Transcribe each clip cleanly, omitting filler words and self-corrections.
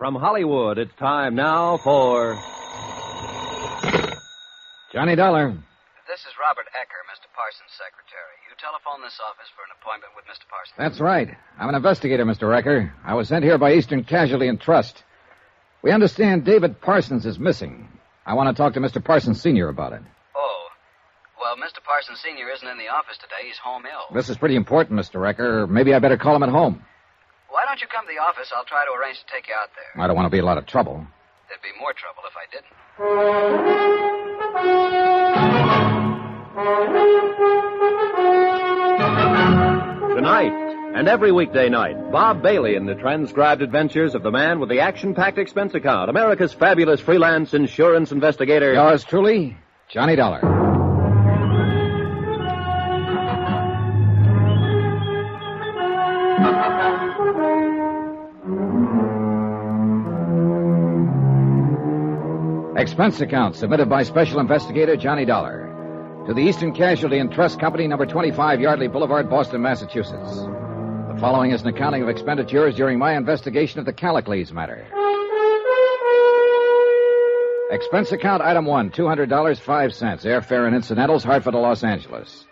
From Hollywood, it's time now for... Johnny Dollar. This is Robert Ecker, Mr. Parsons' secretary. You telephone this office for an appointment with Mr. Parsons. That's right. I'm an investigator, Mr. Ecker. I was sent here by Eastern Casualty and Trust. We understand David Parsons is missing. I want to talk to Mr. Parsons Sr. about it. Oh. Well, Mr. Parsons Sr. isn't in the office today. He's home ill. This is pretty important, Mr. Ecker. Maybe I better call him at home. Why don't you come to the office? I'll try to arrange to take you out there. I don't want to be a lot of trouble. There'd be more trouble if I didn't. Tonight, and every weekday night, Bob Bailey in the transcribed adventures of the man with the action-packed expense account, America's fabulous freelance insurance investigator. Yours truly, Johnny Dollar. Expense account submitted by Special Investigator Johnny Dollar to the Eastern Casualty and Trust Company, number 25 Yardley Boulevard, Boston, Massachusetts. The following is an accounting of expenditures during my investigation of the Callicles matter. Expense account item 1, $200, 5 cents. Airfare and incidentals, Hartford to Los Angeles.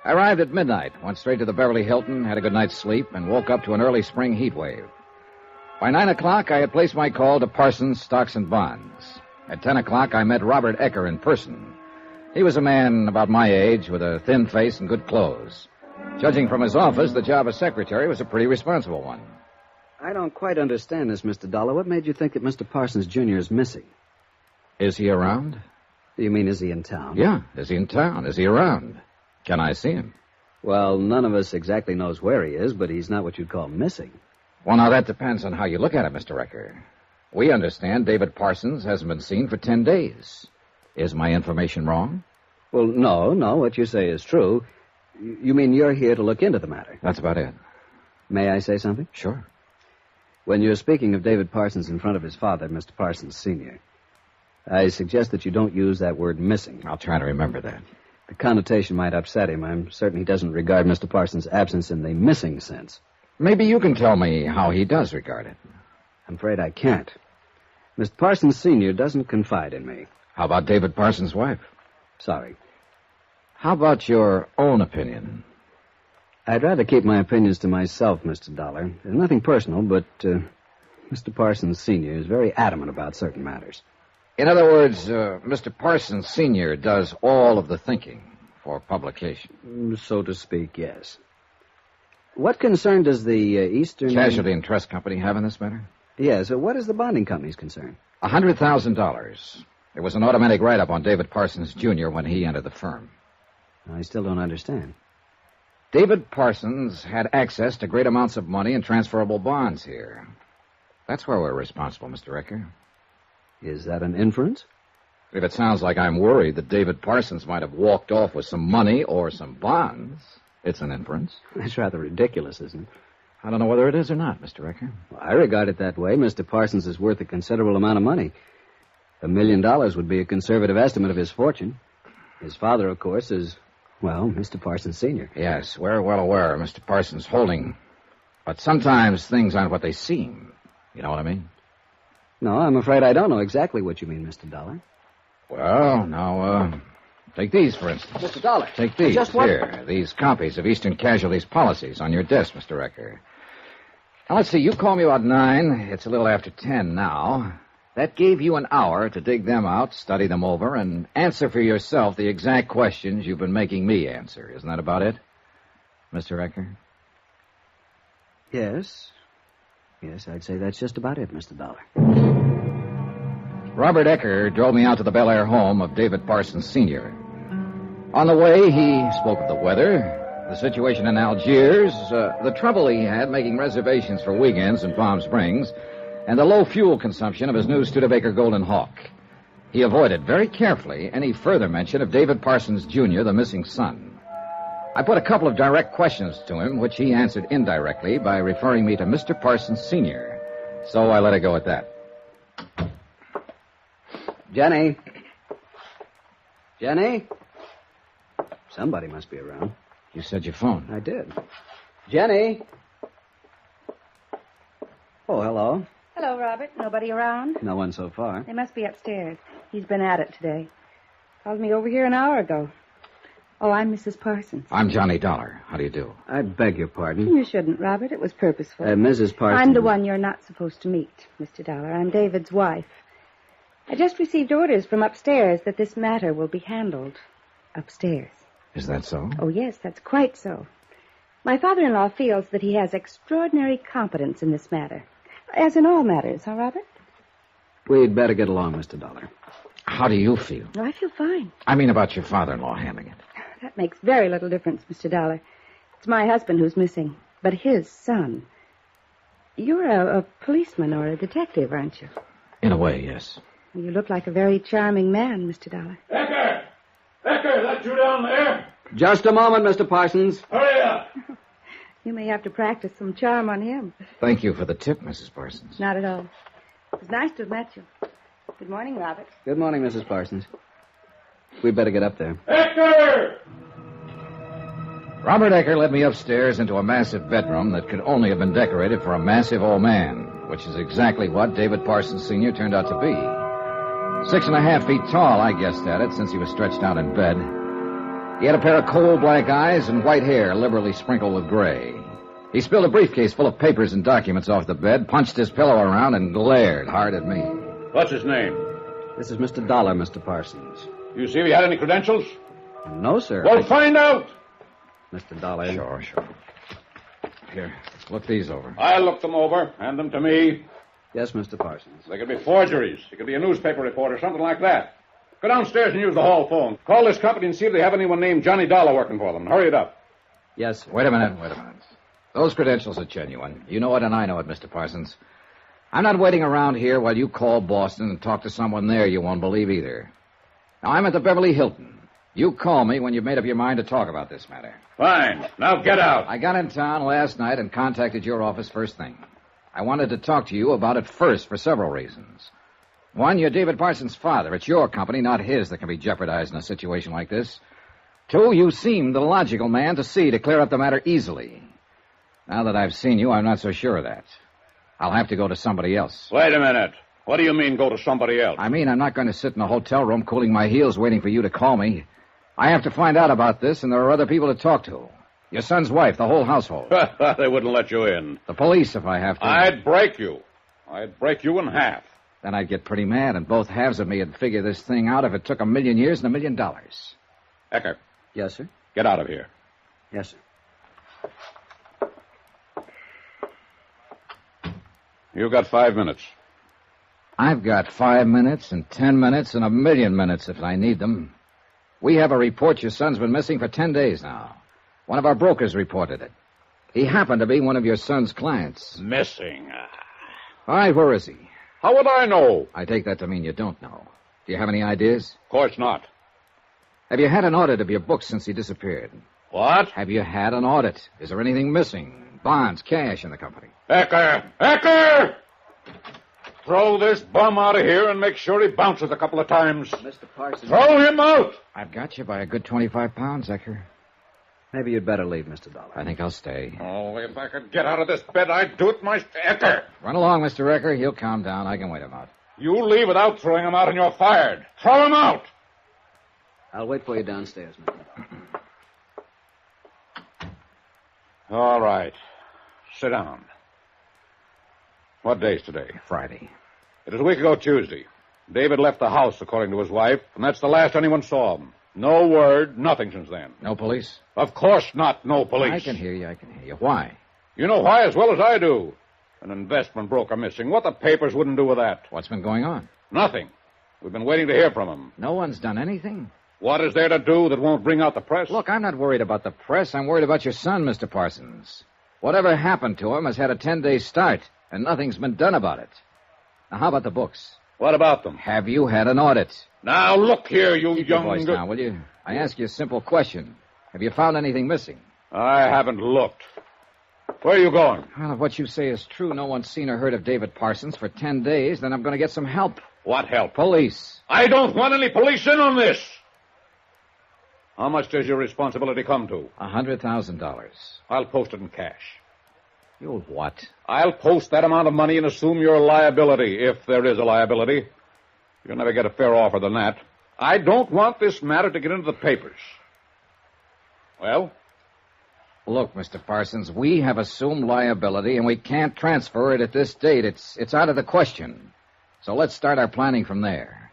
I arrived at midnight, went straight to the Beverly Hilton, had a good night's sleep, and woke up to an early spring heat wave. By 9 o'clock, I had placed my call to Parsons, Stocks and Bonds. At 10 o'clock, I met Robert Ecker in person. He was a man about my age with a thin face and good clothes. Judging from his office, the job as secretary was a pretty responsible one. I don't quite understand this, Mr. Dollar. What made you think that Mr. Parsons Jr. is missing? Is he around? Do you mean, is he in town? Yeah, is he in town? Is he around? Can I see him? Well, none of us exactly knows where he is, but he's not what you'd call missing. Well, now, that depends on how you look at it, Mr. Ecker. We understand David Parsons hasn't been seen for 10 days. Is my information wrong? Well, no, what you say is true. You mean you're here to look into the matter? That's about it. May I say something? Sure. When you're speaking of David Parsons in front of his father, Mr. Parsons Sr., I suggest that you don't use that word missing. I'll try to remember that. The connotation might upset him. I'm certain he doesn't regard Mr. Parsons' absence in the missing sense. Maybe you can tell me how he does regard it. I'm afraid I can't. Mr. Parsons Sr. doesn't confide in me. How about David Parsons' wife? Sorry. How about your own opinion? I'd rather keep my opinions to myself, Mr. Dollar. There's nothing personal, but Mr. Parsons Sr. is very adamant about certain matters. In other words, Mr. Parsons Sr. does all of the thinking for publication. So to speak, yes. What concern does the Eastern... Casualty and Trust Company have in this matter? Yes. What is the bonding company's concern? $100,000. It was an automatic write-up on David Parsons, Jr. when he entered the firm. I still don't understand. David Parsons had access to great amounts of money and transferable bonds here. That's where we're responsible, Mr. Ecker. Is that an inference? If it sounds like I'm worried that David Parsons might have walked off with some money or some bonds, it's an inference. That's rather ridiculous, isn't it? I don't know whether it is or not, Mr. Ecker. Well, I regard it that way. Mr. Parsons is worth a considerable amount of money. $1 million would be a conservative estimate of his fortune. His father, of course, is, well, Mr. Parsons Sr. Yes, we're well aware of Mr. Parsons' holding. But sometimes things aren't what they seem. You know what I mean? No, I'm afraid I don't know exactly what you mean, Mr. Dollar. Well, now, take these, for instance. Mr. Dollar. Take these. Just what? Here, these copies of Eastern Casualty's policies on your desk, Mr. Ecker. Now, let's see. You called me about 9. It's a little after 10 now. That gave you an hour to dig them out, study them over, and answer for yourself the exact questions you've been making me answer. Isn't that about it, Mr. Ecker? Yes. Yes, I'd say that's just about it, Mr. Dollar. Robert Ecker drove me out to the Bel Air home of David Parsons Sr. On the way, he spoke of the weather, the situation in Algiers, the trouble he had making reservations for weekends in Palm Springs, and the low fuel consumption of his new Studebaker Golden Hawk. He avoided very carefully any further mention of David Parsons, Jr., the missing son. I put a couple of direct questions to him, which he answered indirectly by referring me to Mr. Parsons, Sr. So I let it go at that. Jenny? Jenny? Somebody must be around. You said your phone. I did. Jenny? Oh, hello. Hello, Robert. Nobody around? No one so far. They must be upstairs. He's been at it today. Called me over here an hour ago. Oh, I'm Mrs. Parsons. I'm Johnny Dollar. How do you do? I beg your pardon. You shouldn't, Robert. It was purposeful. Mrs. Parsons. I'm the one you're not supposed to meet, Mr. Dollar. I'm David's wife. I just received orders from upstairs that this matter will be handled upstairs. Is that so? Oh, yes, that's quite so. My father-in-law feels that he has extraordinary competence in this matter. As in all matters, huh, Robert? We'd better get along, Mr. Dollar. How do you feel? Oh, I feel fine. I mean about your father-in-law handling it. That makes very little difference, Mr. Dollar. It's my husband who's missing, but his son. You're a policeman or a detective, aren't you? In a way, yes. You look like a very charming man, Mr. Dollar. Ecker! Ecker, that you down there? Just a moment, Mr. Parsons. Hurry up! You may have to practice some charm on him. Thank you for the tip, Mrs. Parsons. Not at all. It was nice to have met you. Good morning, Robert. Good morning, Mrs. Parsons. We'd better get up there. Ecker! Robert Ecker led me upstairs into a massive bedroom that could only have been decorated for a massive old man, which is exactly what David Parsons Sr. turned out to be. 6.5 feet tall, I guessed at it, since he was stretched out in bed. He had a pair of coal black eyes and white hair liberally sprinkled with gray. He spilled a briefcase full of papers and documents off the bed, punched his pillow around, and glared hard at me. What's his name? This is Mr. Dollar, Mr. Parsons. You see if he had any credentials? No, sir. Well, find out! Mr. Dollar. Sure. Here, look these over. I'll look them over. Hand them to me. Yes, Mr. Parsons. They could be forgeries. It could be a newspaper report or something like that. Go downstairs and use the hall phone. Call this company and see if they have anyone named Johnny Dollar working for them. Hurry it up. Yes, sir. Wait a minute. Those credentials are genuine. You know it and I know it, Mr. Parsons. I'm not waiting around here while you call Boston and talk to someone there you won't believe either. Now, I'm at the Beverly Hilton. You call me when you've made up your mind to talk about this matter. Fine. Now get out. I got in town last night and contacted your office first thing. I wanted to talk to you about it first for several reasons. One, you're David Parsons' father. It's your company, not his, that can be jeopardized in a situation like this. Two, you seem the logical man to see to clear up the matter easily. Now that I've seen you, I'm not so sure of that. I'll have to go to somebody else. Wait a minute. What do you mean go to somebody else? I mean, I'm not going to sit in a hotel room cooling my heels waiting for you to call me. I have to find out about this, and there are other people to talk to. Your son's wife, the whole household. They wouldn't let you in. The police, if I have to. I'd break you. I'd break you in half. Then I'd get pretty mad, and both halves of me would figure this thing out if it took $1 million years and $1 million. Ecker, Yes, sir. get out of here. Yes, sir. You've got 5 minutes. I've got 5 minutes and 10 minutes and 1 million minutes if I need them. We have a report your son's been missing for 10 days now. One of our brokers reported it. He happened to be one of your son's clients. Missing. All right, where is he? How would I know? I take that to mean you don't know. Do you have any ideas? Of course not. Have you had an audit of your books since he disappeared? What? Have you had an audit? Is there anything missing? Bonds, cash in the company? Ecker! Ecker! Throw this bum out of here and make sure he bounces a couple of times. Mr. Parsons. Throw him out! I've got you by a good 25 pounds, Ecker. Maybe you'd better leave, Mr. Dollar. I think I'll stay. Oh, if I could get out of this bed, I'd do it myself. Ecker! Run along, Mr. Ecker. He'll calm down. I can wait him out. You leave without throwing him out and you're fired. Throw him out! I'll wait for you downstairs, Mr. Dollar. All right. Sit down. What day's today? Friday. It was a week ago Tuesday. David left the house, according to his wife, and that's the last anyone saw him. No word, nothing since then. No police? Of course not, no police. I can hear you. Why? You know why as well as I do. An investment broker missing. What the papers wouldn't do with that? What's been going on? Nothing. We've been waiting to hear from him. No one's done anything? What is there to do that won't bring out the press? Look, I'm not worried about the press. I'm worried about your son, Mr. Parsons. Whatever happened to him has had a 10-day start, and nothing's been done about it. Now, how about the books? What about them? Have you had an audit? Now, look here, you Keep your young... voice down, will you? I ask you a simple question. Have you found anything missing? I haven't looked. Where are you going? Well, if what you say is true, no one's seen or heard of David Parsons for 10 days, then I'm going to get some help. What help? Police. I don't want any police in on this. How much does your responsibility come to? $100,000. I'll post it in cash. You'll what? I'll post that amount of money and assume your liability, if there is a liability. You'll never get a fair offer than that. I don't want this matter to get into the papers. Well? Look, Mr. Parsons, we have assumed liability, and we can't transfer it at this date. It's out of the question. So let's start our planning from there.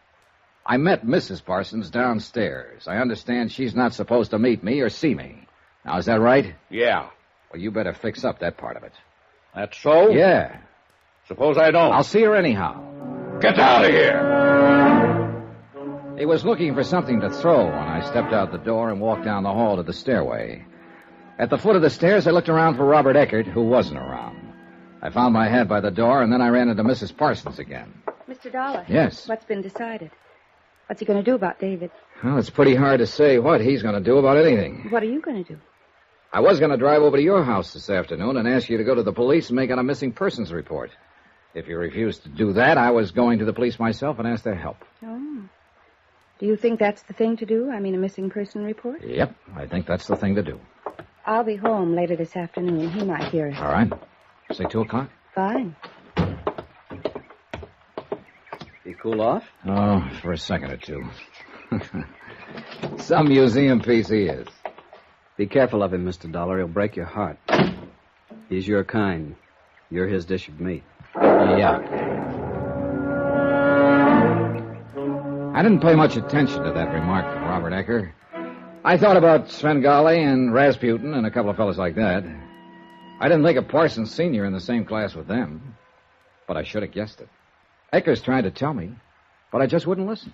I met Mrs. Parsons downstairs. I understand she's not supposed to meet me or see me. Now, is that right? Yeah. Well, you better fix up that part of it. That's so? Yeah. Suppose I don't. I'll see her anyhow. Get out of here! He was looking for something to throw when I stepped out the door and walked down the hall to the stairway. At the foot of the stairs, I looked around for Robert Eckert, who wasn't around. I found my hat by the door, and then I ran into Mrs. Parsons again. Mr. Dollar. Yes? What's been decided? What's he going to do about David? Well, it's pretty hard to say what he's going to do about anything. What are you going to do? I was going to drive over to your house this afternoon and ask you to go to the police and make out a missing persons report. If you refused to do that, I was going to the police myself and ask their help. Oh. Do you think that's the thing to do? I mean, a missing person report? Yep, I think that's the thing to do. I'll be home later this afternoon. He might hear us. All right. Say 2 o'clock? Fine. You cool off? Oh, for a second or two. Some museum piece he is. Be careful of him, Mr. Dollar. He'll break your heart. He's your kind. You're his dish of meat. Yeah. I didn't pay much attention to that remark from Robert Ecker. I thought about Svengali and Rasputin and a couple of fellas like that. I didn't think of Parsons Sr. in the same class with them. But I should have guessed it. Ecker's tried to tell me, but I just wouldn't listen.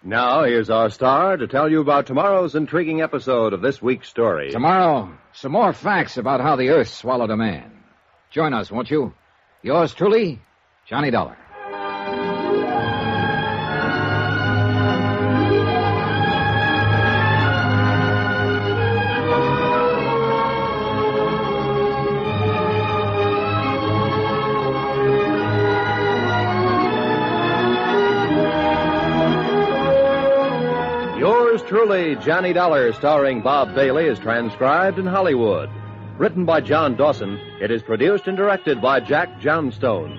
Now, here's our star to tell you about tomorrow's intriguing episode of this week's story. Tomorrow, some more facts about how the Earth swallowed a man. Join us, won't you? Yours truly, Johnny Dollar. Yours truly, Johnny Dollar, starring Bob Bailey, is transcribed in Hollywood. Written by John Dawson, it is produced and directed by Jack Johnstone.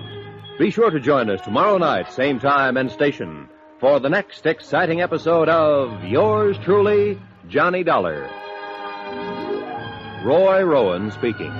Be sure to join us tomorrow night, same time and station, for the next exciting episode of Yours truly, Johnny Dollar. Roy Rowan speaking.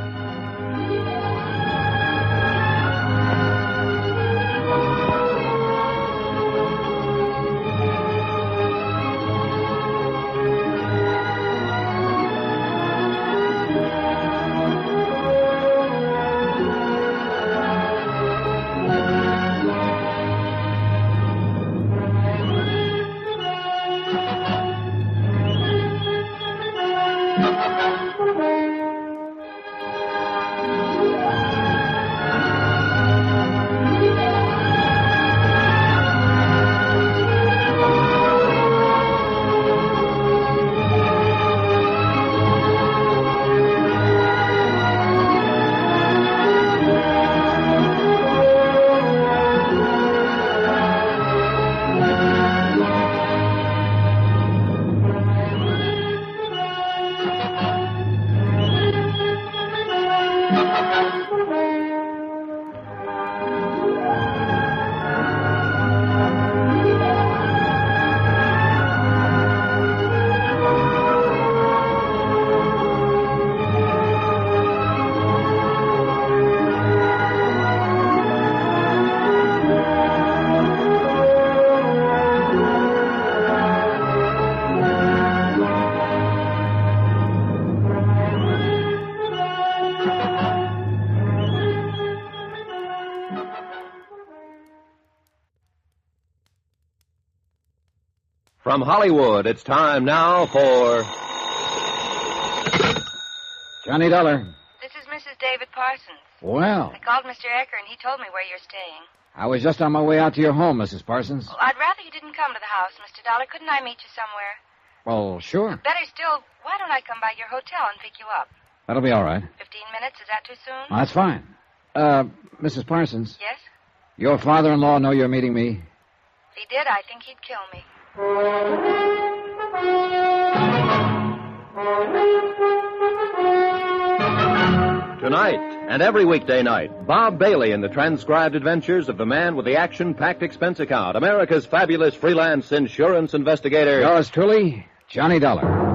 From Hollywood, it's time now for... Johnny Dollar. This is Mrs. David Parsons. Well, I called Mr. Ecker, and he told me where you're staying. I was just on my way out to your home, Mrs. Parsons. Well, I'd rather you didn't come to the house, Mr. Dollar. Couldn't I meet you somewhere? Well, sure. Better still, why don't I come by your hotel and pick you up? That'll be all right. 15 minutes, is that too soon? Oh, that's fine. Mrs. Parsons, Yes? your father-in-law know you're meeting me? If he did, I think he'd kill me. Tonight and every weekday night, Bob Bailey in the transcribed adventures of the man with the action-packed expense account, America's fabulous freelance insurance investigator. Yours truly, Johnny Dollar.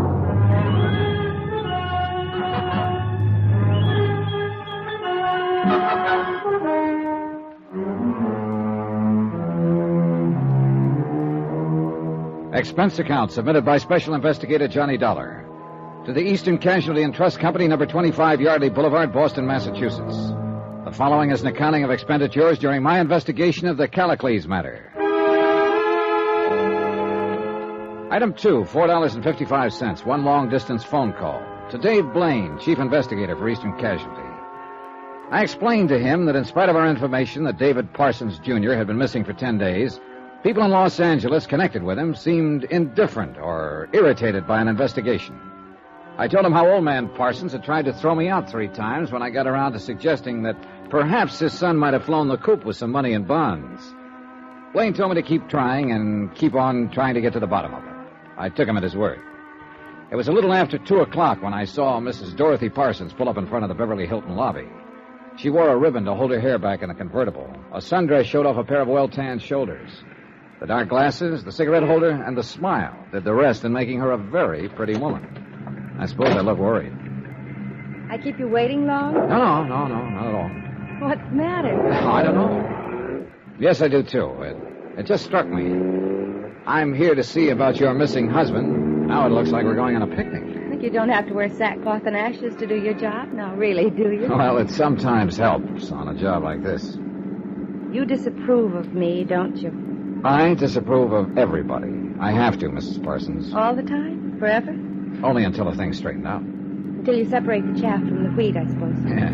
Expense account submitted by Special Investigator Johnny Dollar to the Eastern Casualty and Trust Company, number 25 Yardley Boulevard, Boston, Massachusetts. The following is an accounting of expenditures during my investigation of the Callicles matter. Item 2, $4.55, one long-distance phone call to Dave Blaine, Chief Investigator for Eastern Casualty. I explained to him that in spite of our information that David Parsons, Jr. had been missing for 10 days, people in Los Angeles connected with him seemed indifferent or irritated by an investigation. I told him how old man Parsons had tried to throw me out 3 times when I got around to suggesting that perhaps his son might have flown the coop with some money in bonds. Blaine told me to keep trying and keep on trying to get to the bottom of it. I took him at his word. It was a little after 2 o'clock when I saw Mrs. Dorothy Parsons pull up in front of the Beverly Hilton lobby. She wore a ribbon to hold her hair back in a convertible. A sundress showed off a pair of well-tanned shoulders. The dark glasses, the cigarette holder, and the smile did the rest in making her a very pretty woman. I suppose I look worried. I keep you waiting long? No, not at all. What's the matter? Oh, I don't know. Yes, I do, too. It just struck me. I'm here to see about your missing husband. Now it looks like we're going on a picnic. I think you don't have to wear sackcloth and ashes to do your job. No, really, do you? Well, it sometimes helps on a job like this. You disapprove of me, don't you? I disapprove of everybody. I have to, Mrs. Parsons. All the time? Forever? Only until the thing's straightened out. Until you separate the chaff from the wheat, I suppose. Yeah.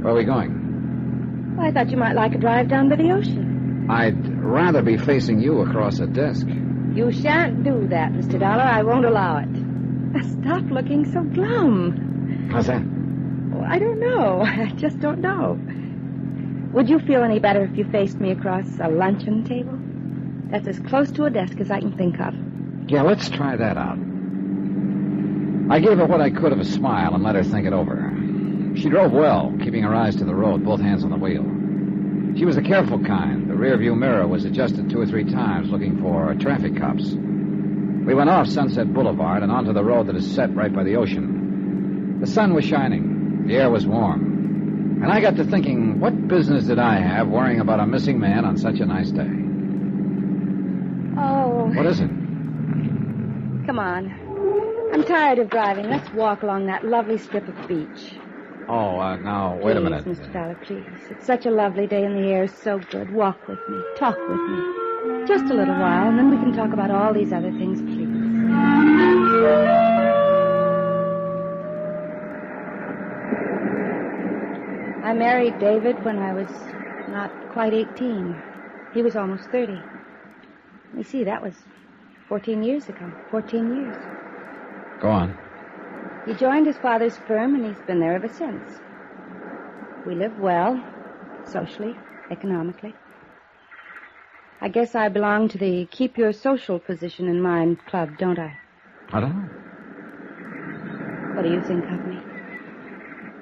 Where are we going? Well, I thought you might like a drive down by the ocean. I'd rather be facing you across a desk. You shan't do that, Mr. Dollar. I won't allow it. Stop looking so glum. How's that? Oh, I don't know. I just don't know. Would you feel any better if you faced me across a luncheon table? That's as close to a desk as I can think of. Yeah, let's try that out. I gave her what I could of a smile and let her think it over. She drove well, keeping her eyes to the road, both hands on the wheel. She was the careful kind. The rearview mirror was adjusted 2 or 3 times, looking for traffic cops. We went off Sunset Boulevard and onto the road that is set right by the ocean. The sun was shining. The air was warm. And I got to thinking, what business did I have worrying about a missing man on such a nice day? Oh. What is it? Come on. I'm tired of driving. Let's walk along that lovely strip of beach. Oh, now, wait a minute. Please, Mr. Dollar, please. It's such a lovely day and the air is so good. Walk with me. Talk with me. Just a little while, and then we can talk about all these other things, please. I married David when I was not quite 18. He was almost 30. Let me see, that was 14 years ago. 14 years. Go on. He joined his father's firm, and he's been there ever since. We live well, socially, economically. I guess I belong to the keep your social position in mind club, don't I? I don't know. What do you think of me?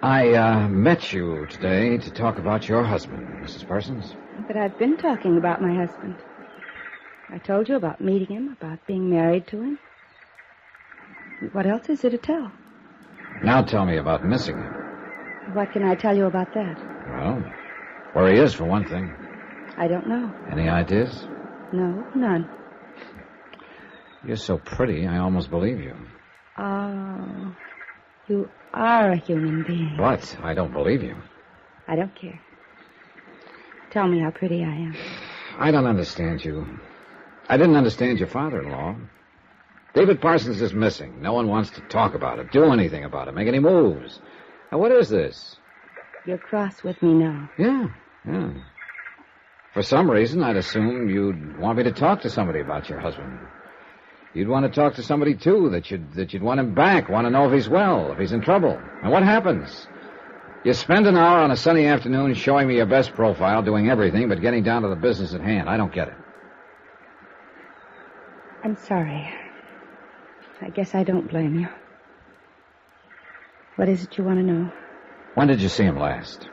I met you today to talk about your husband, Mrs. Parsons. But I've been talking about my husband. I told you about meeting him, about being married to him. What else is there to tell? Now tell me about missing him. What can I tell you about that? Well, where he is, for one thing. I don't know. Any ideas? No, none. You're so pretty, I almost believe you. Oh, you are a human being. But I don't believe you. I don't care. Tell me how pretty I am. I don't understand you. I didn't understand your father-in-law. David Parsons is missing. No one wants to talk about it, do anything about it, make any moves. Now, what is this? You're cross with me now. Yeah. For some reason, I'd assume you'd want me to talk to somebody about your husband. You'd want to talk to somebody, too, that you'd want him back, want to know if he's well, if he's in trouble. And what happens? You spend an hour on a sunny afternoon showing me your best profile, doing everything but getting down to the business at hand. I don't get it. I'm sorry. I guess I don't blame you. What is it you want to know? When did you see him last?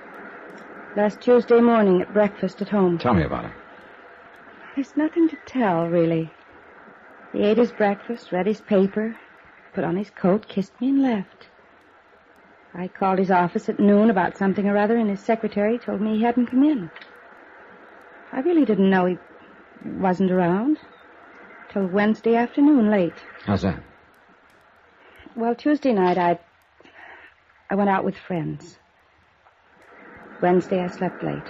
Last Tuesday morning at breakfast at home. Tell me about it. There's nothing to tell, really. He ate his breakfast, read his paper, put on his coat, kissed me, and left. I called his office at noon about something or other, and his secretary told me he hadn't come in. I really didn't know he wasn't around till Wednesday afternoon, late. How's that? Well, Tuesday night, I went out with friends. Wednesday, I slept late.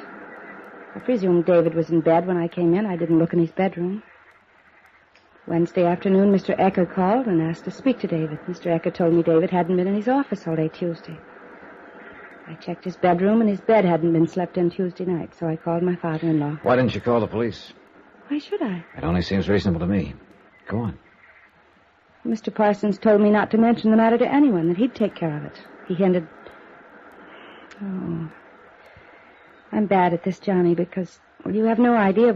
I presume David was in bed when I came in. I didn't look in his bedroom. Wednesday afternoon, Mr. Ecker called and asked to speak to David. Mr. Ecker told me David hadn't been in his office all day Tuesday. I checked his bedroom, and his bed hadn't been slept in Tuesday night, so I called my father-in-law. Why didn't you call the police? Why should I? It only seems reasonable to me. Go on. Mr. Parsons told me not to mention the matter to anyone, that he'd take care of it. He hinted... Oh... I'm bad at this, Johnny, because, well, you have no idea...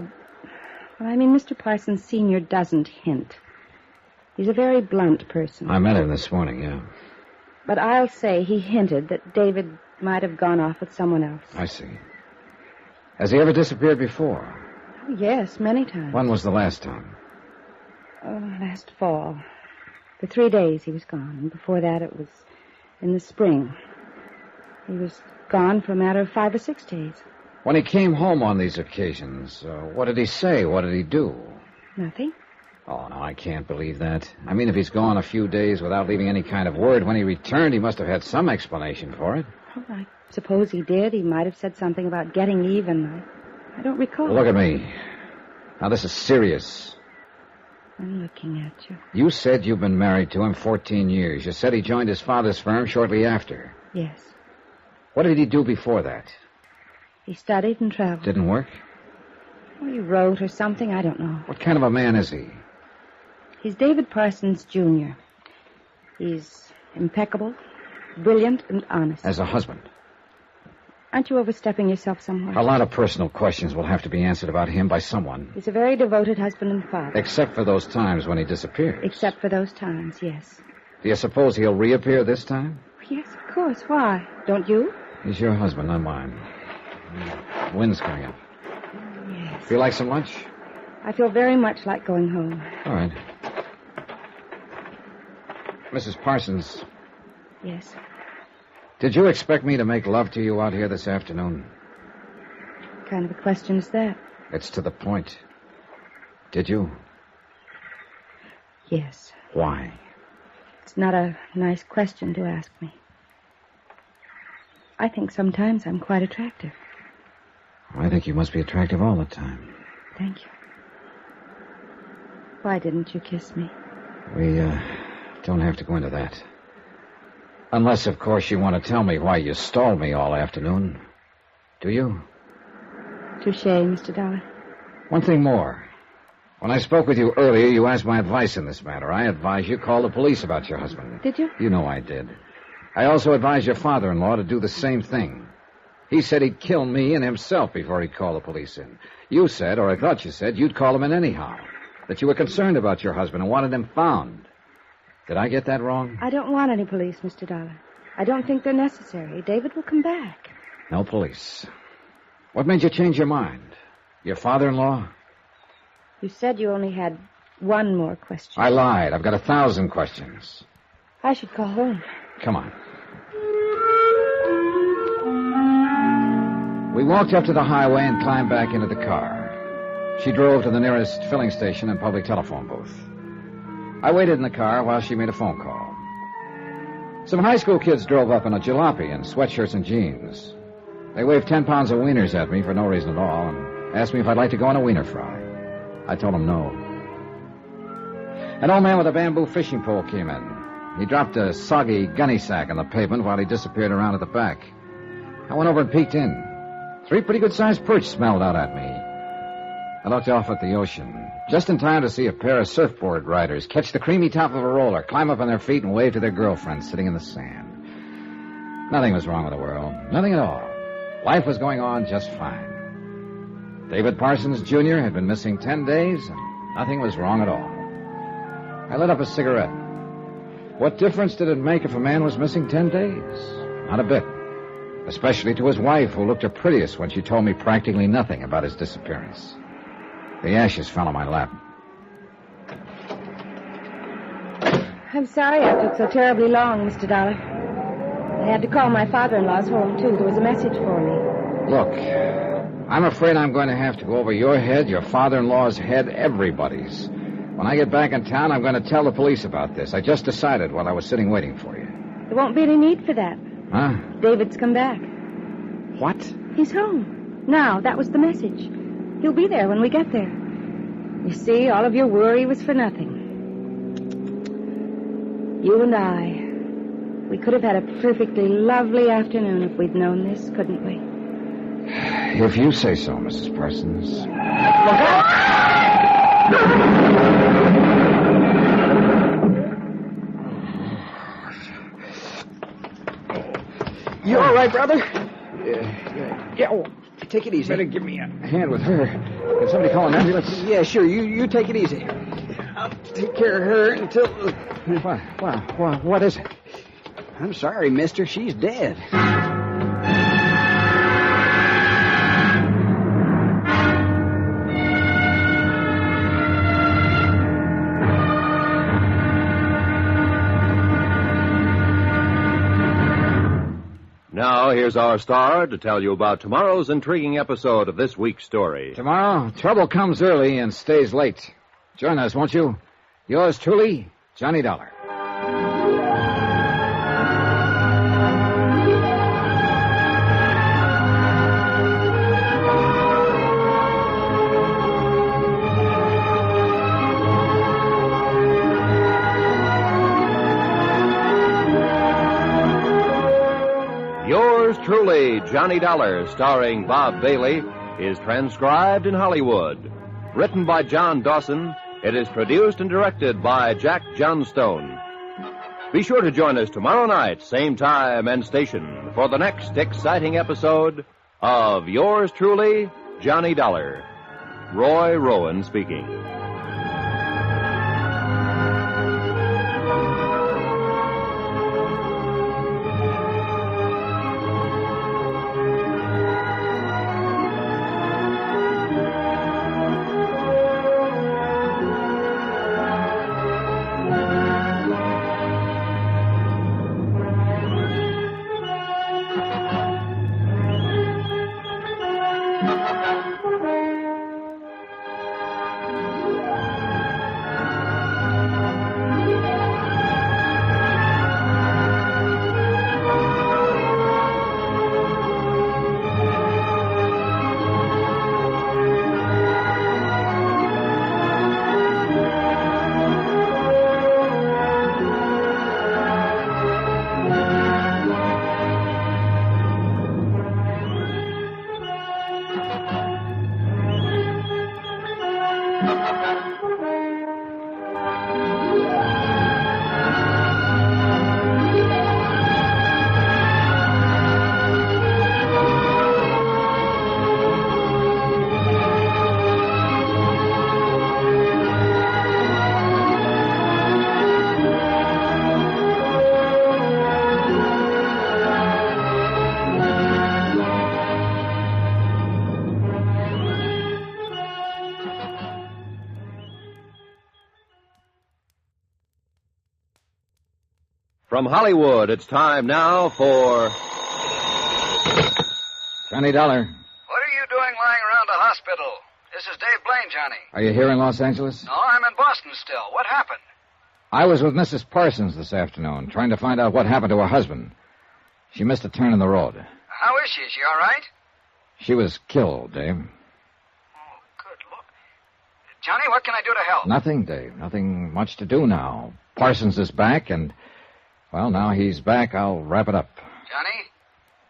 Well, I mean, Mr. Parsons Sr. doesn't hint. He's a very blunt person. I met him this morning, yeah. But I'll say he hinted that David might have gone off with someone else. I see. Has he ever disappeared before? Oh, yes, many times. When was the last time? Oh, last fall. For 3 days he was gone, and before that it was in the spring. He was gone for a matter of 5 or 6 days. When he came home on these occasions, what did he say? What did he do? Nothing. Oh, no, I can't believe that. I mean, if he's gone a few days without leaving any kind of word, when he returned, he must have had some explanation for it. Oh, I suppose he did. He might have said something about getting even. I don't recall. Look at me. Now, this is serious. I'm looking at you. You said you've been married to him 14 years. You said he joined his father's firm shortly after. Yes. What did he do before that? He studied and traveled. Didn't work? Well, he wrote or something. I don't know. What kind of a man is he? He's David Parsons, Jr. He's impeccable, brilliant, and honest. As a husband? Aren't you overstepping yourself somewhat? A lot of personal questions will have to be answered about him by someone. He's a very devoted husband and father. Except for those times when he disappears. Except for those times, yes. Do you suppose he'll reappear this time? Yes, of course. Why? Don't you? He's your husband, not mine. Wind's coming up. Yes. Feel like some lunch? I feel very much like going home. All right. Mrs. Parsons. Yes. Did you expect me to make love to you out here this afternoon? What kind of a question is that? It's to the point. Did you? Yes. Why? It's not a nice question to ask me. I think sometimes I'm quite attractive. I think you must be attractive all the time. Thank you. Why didn't you kiss me? We, don't have to go into that. Unless, of course, you want to tell me why you stalled me all afternoon. Do you? Touché, Mr. Dollar. One thing more. When I spoke with you earlier, you asked my advice in this matter. I advised you call the police about your husband. Did you? You know I did. I also advised your father-in-law to do the same thing. He said he'd kill me and himself before he'd call the police in. You said, or I thought you said, you'd call him in anyhow. That you were concerned about your husband and wanted him found. Did I get that wrong? I don't want any police, Mr. Dollar. I don't think they're necessary. David will come back. No police. What made you change your mind? Your father-in-law? You said you only had one more question. I lied. I've got 1,000 questions. I should call home. Come on. We walked up to the highway and climbed back into the car. She drove to the nearest filling station and public telephone booth. I waited in the car while she made a phone call. Some high school kids drove up in a jalopy and sweatshirts and jeans. They waved 10 pounds of wieners at me for no reason at all and asked me if I'd like to go on a wiener fry. I told them no. An old man with a bamboo fishing pole came in. He dropped a soggy gunny sack on the pavement while he disappeared around at the back. I went over and peeked in. 3 pretty good-sized perch smelled out at me. I looked off at the ocean, just in time to see a pair of surfboard riders catch the creamy top of a roller, climb up on their feet, and wave to their girlfriends sitting in the sand. Nothing was wrong with the world. Nothing at all. Life was going on just fine. David Parsons, Jr. had been missing 10 days, and nothing was wrong at all. I lit up a cigarette. What difference did it make if a man was missing 10 days? Not a bit. Especially to his wife, who looked her prettiest when she told me practically nothing about his disappearance. The ashes fell on my lap. I'm sorry I took so terribly long, Mr. Dollar. I had to call my father-in-law's home, too. There was a message for me. Look, I'm afraid I'm going to have to go over your head, your father-in-law's head, everybody's. When I get back in town, I'm going to tell the police about this. I just decided while I was sitting waiting for you. There won't be any need for that. Huh? David's come back. What? He's home. Now, that was the message. He'll be there when we get there. You see, all of your worry was for nothing. You and I, we could have had a perfectly lovely afternoon if we'd known this, couldn't we? If you say so, Mrs. Parsons. You all right, brother? Yeah, oh, take it easy. Better give me a hand with her. Can somebody call an ambulance? Yeah, sure. You take it easy. I'll take care of her until... What is it? I'm sorry, mister. She's dead. Now, here's our star to tell you about tomorrow's intriguing episode of this week's story. Tomorrow, trouble comes early and stays late. Join us, won't you? Yours truly, Johnny Dollar. Yours truly, Johnny Dollar, starring Bob Bailey, is transcribed in Hollywood. Written by John Dawson, it is produced and directed by Jack Johnstone. Be sure to join us tomorrow night, same time and station, for the next exciting episode of Yours truly, Johnny Dollar. Roy Rowan speaking. From Hollywood, it's time now for... Johnny Dollar. What are you doing lying around a hospital? This is Dave Blaine, Johnny. Are you here in Los Angeles? No, I'm in Boston still. What happened? I was with Mrs. Parsons this afternoon, trying to find out what happened to her husband. She missed a turn in the road. How is she? Is she all right? She was killed, Dave. Oh, good Lord. Johnny, what can I do to help? Nothing, Dave. Nothing much to do now. Parsons is back, and, well, now he's back, I'll wrap it up. Johnny,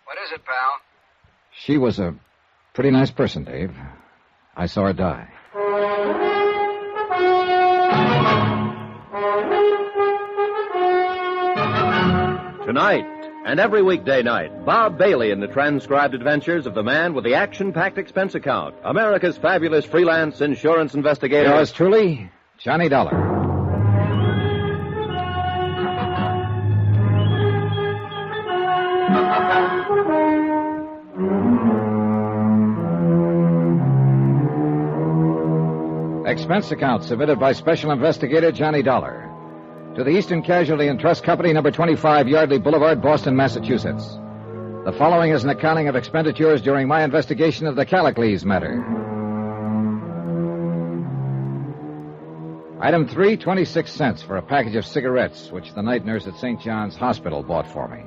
what is it, pal? She was a pretty nice person, Dave. I saw her die. Tonight, and every weekday night, Bob Bailey in the transcribed adventures of the man with the action-packed expense account, America's fabulous freelance insurance investigator. Yours truly, Johnny Dollar. Expense account submitted by Special Investigator Johnny Dollar to the Eastern Casualty and Trust Company, number 25 Yardley Boulevard, Boston, Massachusetts. The following is an accounting of expenditures during my investigation of the Callicles matter. Item 3, 26 cents for a package of cigarettes, which the night nurse at St. John's Hospital bought for me.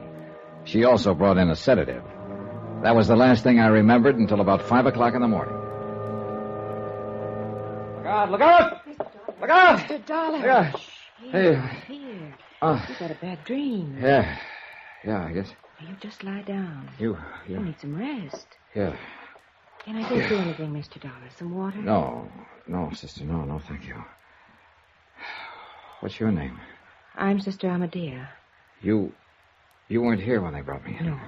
She also brought in a sedative. That was the last thing I remembered until about 5 o'clock in the morning. Look out! Look out! Look out! Mr. Dollar. Yeah. Hey. Here. Oh. You got a bad dream. Yeah, I guess. You just lie down. You need some rest. Yeah. Can I get you anything, Mr. Dollar? Some water? No, sister, no, thank you. What's your name? I'm Sister Amadea. You weren't here when they brought me in. No.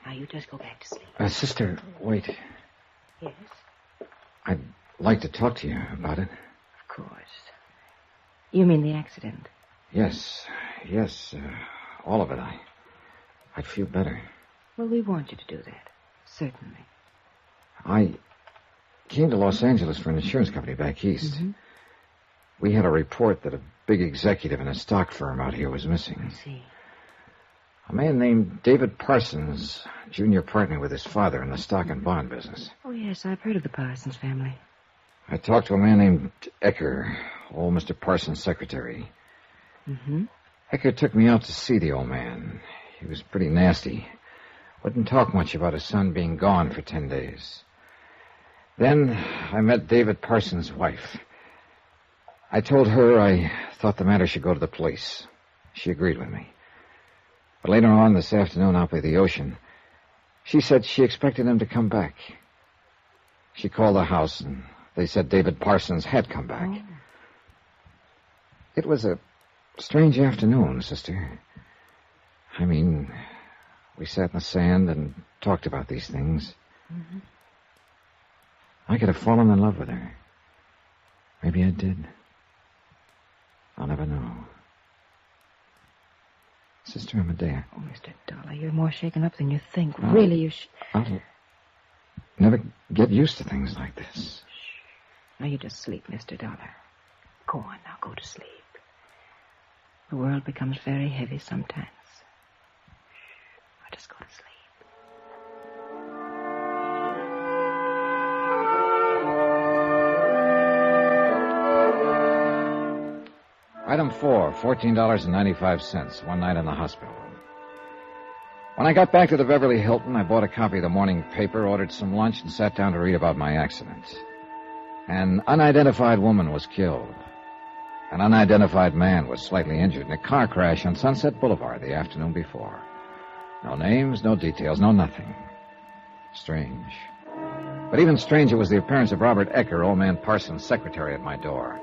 Now you just go back to sleep. Sister, wait. Yes? I'd like to talk to you about it. Of course. You mean the accident? Yes, all of it. I'd feel better. Well, we want you to do that. Certainly. I came to Los Angeles for an insurance company back east. Mm-hmm. We had a report that a big executive in a stock firm out here was missing. I see. A man named David Parsons, junior partner with his father in the stock and bond business. Oh, yes, I've heard of the Parsons family. I talked to a man named Ecker, old Mr. Parsons' secretary. Mm-hmm. Ecker took me out to see the old man. He was pretty nasty. Wouldn't talk much about his son being gone for 10 days. Then I met David Parsons' wife. I told her I thought the matter should go to the police. She agreed with me. But later on this afternoon out by the ocean, she said she expected him to come back. She called the house, and they said David Parsons had come back. Oh. It was a strange afternoon, sister. I mean, we sat in the sand and talked about these things. Mm-hmm. I could have fallen in love with her. Maybe I did. I'll never know. Sister Amadea. Oh, Mr. Dollar, you're more shaken up than you think. Really, you should... I'll never get used to things like this. Now you just sleep, Mr. Dollar. Go on, now go to sleep. The world becomes very heavy sometimes. Now just go to sleep. Item 4, $14.95, one night in the hospital. When I got back to the Beverly Hilton, I bought a copy of the morning paper, ordered some lunch, and sat down to read about my accident. An unidentified woman was killed. An unidentified man was slightly injured in a car crash on Sunset Boulevard the afternoon before. No names, no details, no nothing. Strange. But even stranger was the appearance of Robert Ecker, old man Parsons' secretary, at my door.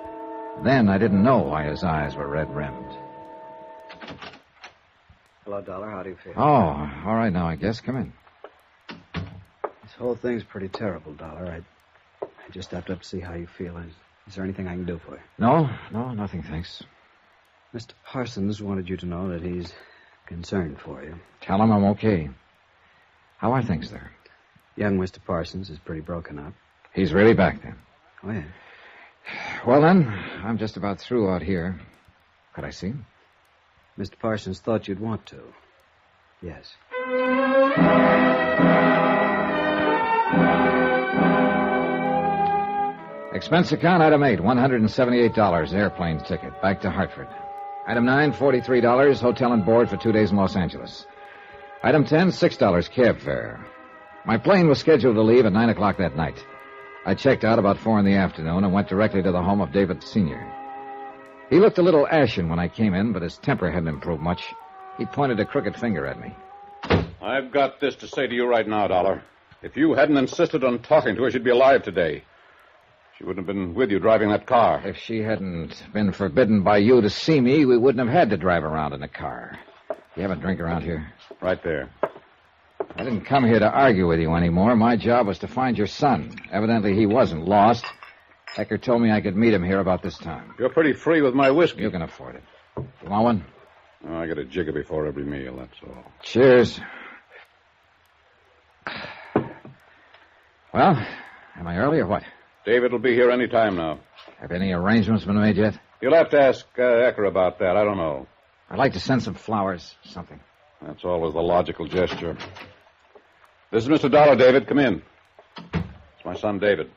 Then I didn't know why his eyes were red-rimmed. Hello, Dollar. How do you feel? Oh, all right now, I guess. Come in. This whole thing's pretty terrible, Dollar. I just stepped up to see how you feel. Is there anything I can do for you? No, nothing, thanks. Mr. Parsons wanted you to know that he's concerned for you. Tell him I'm okay. How are things there? Young Mr. Parsons is pretty broken up. He's really back then? Oh, yeah. Well, then, I'm just about through out here. Could I see him? Mr. Parsons thought you'd want to. Yes. Expense account, item 8, $178, airplane ticket, back to Hartford. Item 9, $43, hotel and board for 2 days in Los Angeles. Item 10, $6 cab fare. My plane was scheduled to leave at 9 o'clock that night. I checked out about 4 in the afternoon and went directly to the home of David Sr. He looked a little ashen when I came in, but his temper hadn't improved much. He pointed a crooked finger at me. I've got this to say to you right now, Dollar. If you hadn't insisted on talking to her, she'd be alive today. She wouldn't have been with you driving that car. If she hadn't been forbidden by you to see me, we wouldn't have had to drive around in a car. You have a drink around here? Right there. I didn't come here to argue with you anymore. My job was to find your son. Evidently, he wasn't lost. Ecker told me I could meet him here about this time. You're pretty free with my whiskey. You can afford it. You want one? Oh, I get a jigger before every meal, that's all. Cheers. Well, am I early or what? David will be here any time now. Have any arrangements been made yet? You'll have to ask Ecker about that. I don't know. I'd like to send some flowers, something. That's always the logical gesture. This is Mr. Dollar, David. Come in. It's my son, David.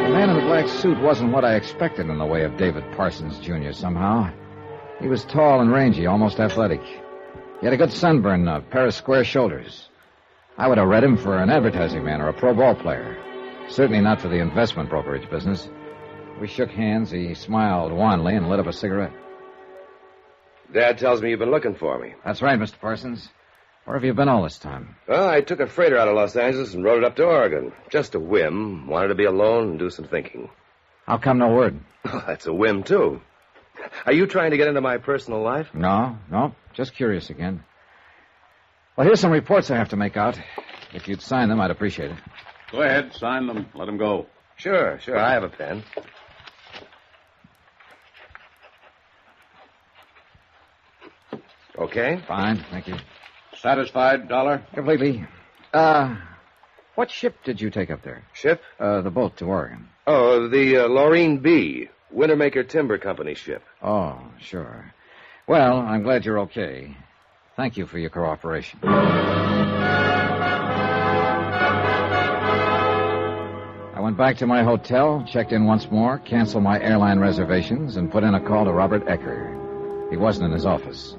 The man in the black suit wasn't what I expected in the way of David Parsons, Jr., somehow. He was tall and rangy, almost athletic. He had a good sunburn and a pair of square shoulders. I would have read him for an advertising man or a pro ball player. Certainly not for the investment brokerage business. We shook hands. He smiled wanly and lit up a cigarette. Dad tells me you've been looking for me. That's right, Mr. Parsons. Where have you been all this time? Well, I took a freighter out of Los Angeles and rode it up to Oregon. Just a whim. Wanted to be alone and do some thinking. How come no word? Oh, that's a whim, too. Are you trying to get into my personal life? No. Just curious again. Well, here's some reports I have to make out. If you'd sign them, I'd appreciate it. Go ahead, sign them. Let them go. Sure. I have a pen. Okay? Fine, thank you. Satisfied, Dollar? Completely. What ship did you take up there? Ship? The boat to Oregon. Oh, the Laureen B. Wintermaker Timber Company ship. Oh, sure. Well, I'm glad you're okay. Thank you for your cooperation. I went back to my hotel, checked in once more, canceled my airline reservations, and put in a call to Robert Ecker. He wasn't in his office.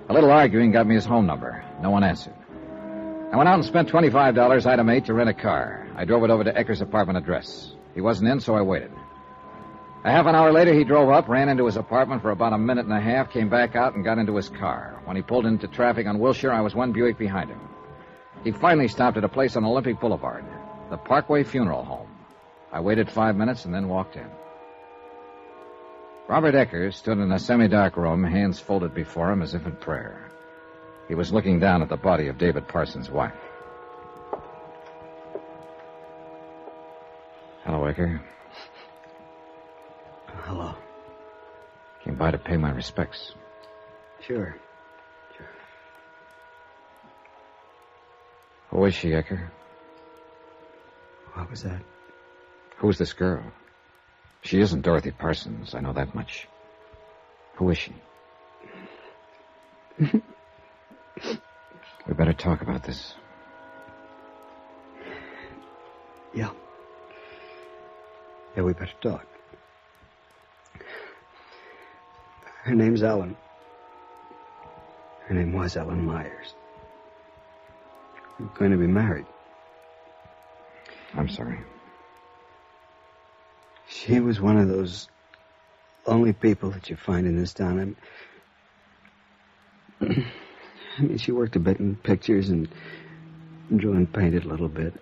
A little arguing got me his home number. No one answered. I went out and spent $25 item 8 to rent a car. I drove it over to Ecker's apartment address. He wasn't in, so I waited. A half an hour later, he drove up, ran into his apartment for about a minute and a half, came back out and got into his car. When he pulled into traffic on Wilshire, I was one Buick behind him. He finally stopped at a place on Olympic Boulevard, the Parkway Funeral Home. I waited 5 minutes and then walked in. Robert Ecker stood in a semi-dark room, hands folded before him as if in prayer. He was looking down at the body of David Parsons' wife. Hello, Ecker. Hello. Came by to pay my respects. Sure. Who is she, Ecker? What was that? Who's this girl? She isn't Dorothy Parsons, I know that much. Who is she? We better talk about this. Yeah. Yeah, we better talk. Her name's Ellen. Her name was Ellen Myers. We're going to be married. I'm sorry. She was one of those lonely people that you find in this town. I mean, she worked a bit in pictures and drew and painted a little bit.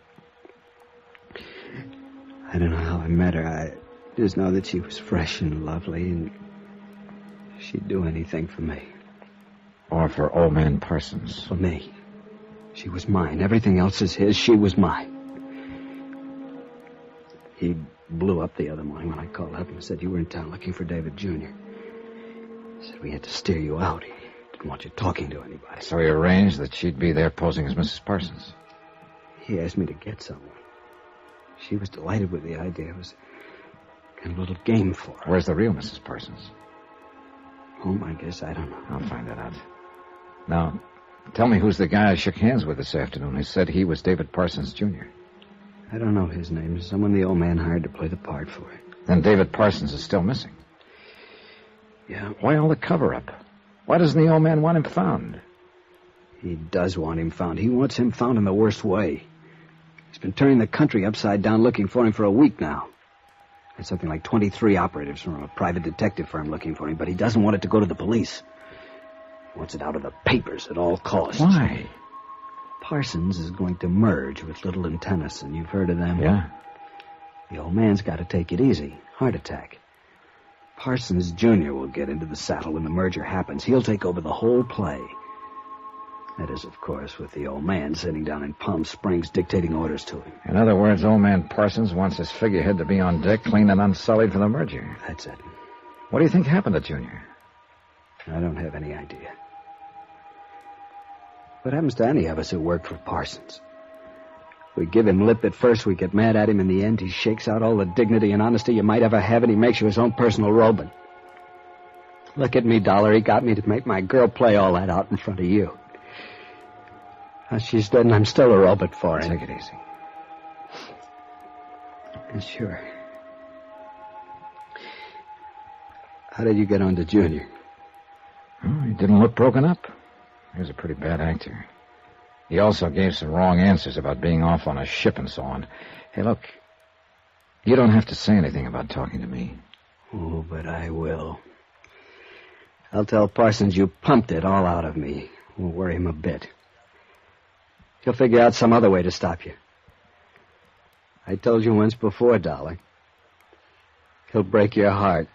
I don't know how I met her. I just know that she was fresh and lovely, and she'd do anything for me. Or for old man Parsons. For me. She was mine. Everything else is his. She was mine. He blew up the other morning when I called up and said you were in town looking for David Jr. He said we had to steer you out. He didn't want you talking to anybody. So he arranged that she'd be there posing as Mrs. Parsons. He asked me to get someone. She was delighted with the idea. It was kind of a little game for her. Where's the real Mrs. Parsons? Home, I guess. I don't know. I'll find that out. Now, tell me who's the guy I shook hands with this afternoon who said he was David Parsons, Jr. I don't know his name. Someone the old man hired to play the part for him. Then David Parsons is still missing. Yeah. Why all the cover-up? Why doesn't the old man want him found? He does want him found. He wants him found in the worst way. He's been turning the country upside down looking for him for a week now. There's something like 23 operatives from a private detective firm looking for him, but he doesn't want it to go to the police. He wants it out of the papers at all costs. Why? Parsons is going to merge with Little and Tennyson. You've heard of them? Yeah. The old man's got to take it easy. Heart attack. Parsons Jr. will get into the saddle when the merger happens. He'll take over the whole play. That is, of course, with the old man sitting down in Palm Springs dictating orders to him. In other words, old man Parsons wants his figurehead to be on deck, clean and unsullied for the merger. That's it. What do you think happened to Junior? I don't have any idea. What happens to any of us who work for Parsons? We give him lip at first, we get mad at him. In the end, he shakes out all the dignity and honesty you might ever have, and he makes you his own personal Robin. Look at me, Dollar. He got me to make my girl play all that out in front of you. Now she's dead, and I'm still a robot for him. Take it easy. Sure. How did you get on to Junior? Oh, he didn't look broken up. He was a pretty bad actor. He also gave some wrong answers about being off on a ship and so on. Hey, look, you don't have to say anything about talking to me. Oh, but I will. I'll tell Parsons you pumped it all out of me. Won't worry him a bit. He'll figure out some other way to stop you. I told you once before, Dollar. He'll break your heart.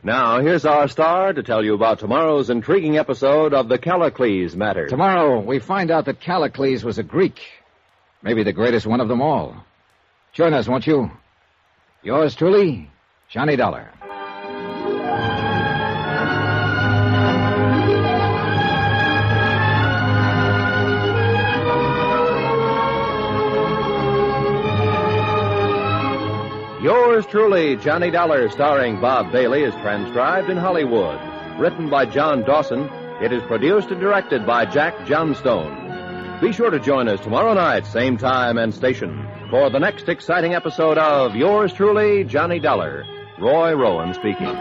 Now, here's our star to tell you about tomorrow's intriguing episode of the Callicles matter. Tomorrow, we find out that Callicles was a Greek. Maybe the greatest one of them all. Join us, won't you? Yours truly, Johnny Dollar. Yours truly, Johnny Dollar, starring Bob Bailey, is transcribed in Hollywood. Written by John Dawson, it is produced and directed by Jack Johnstone. Be sure to join us tomorrow night, same time and station, for the next exciting episode of Yours truly, Johnny Dollar. Roy Rowan speaking.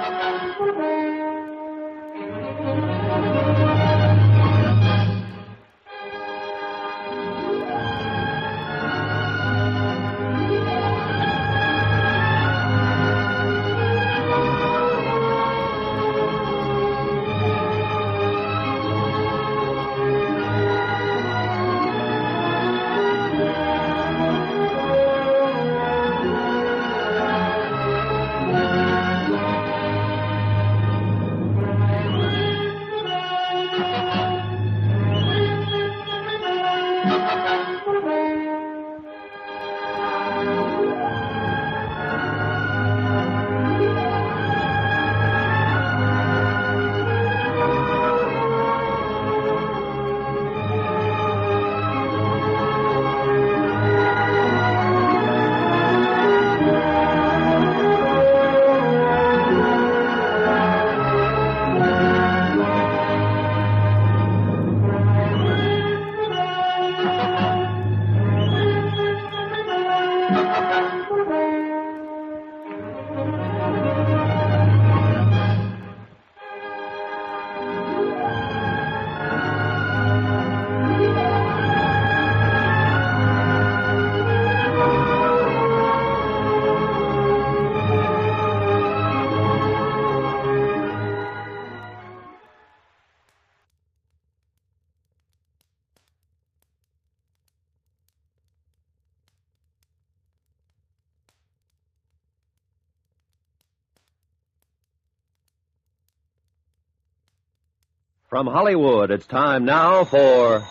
From Hollywood, it's time now for...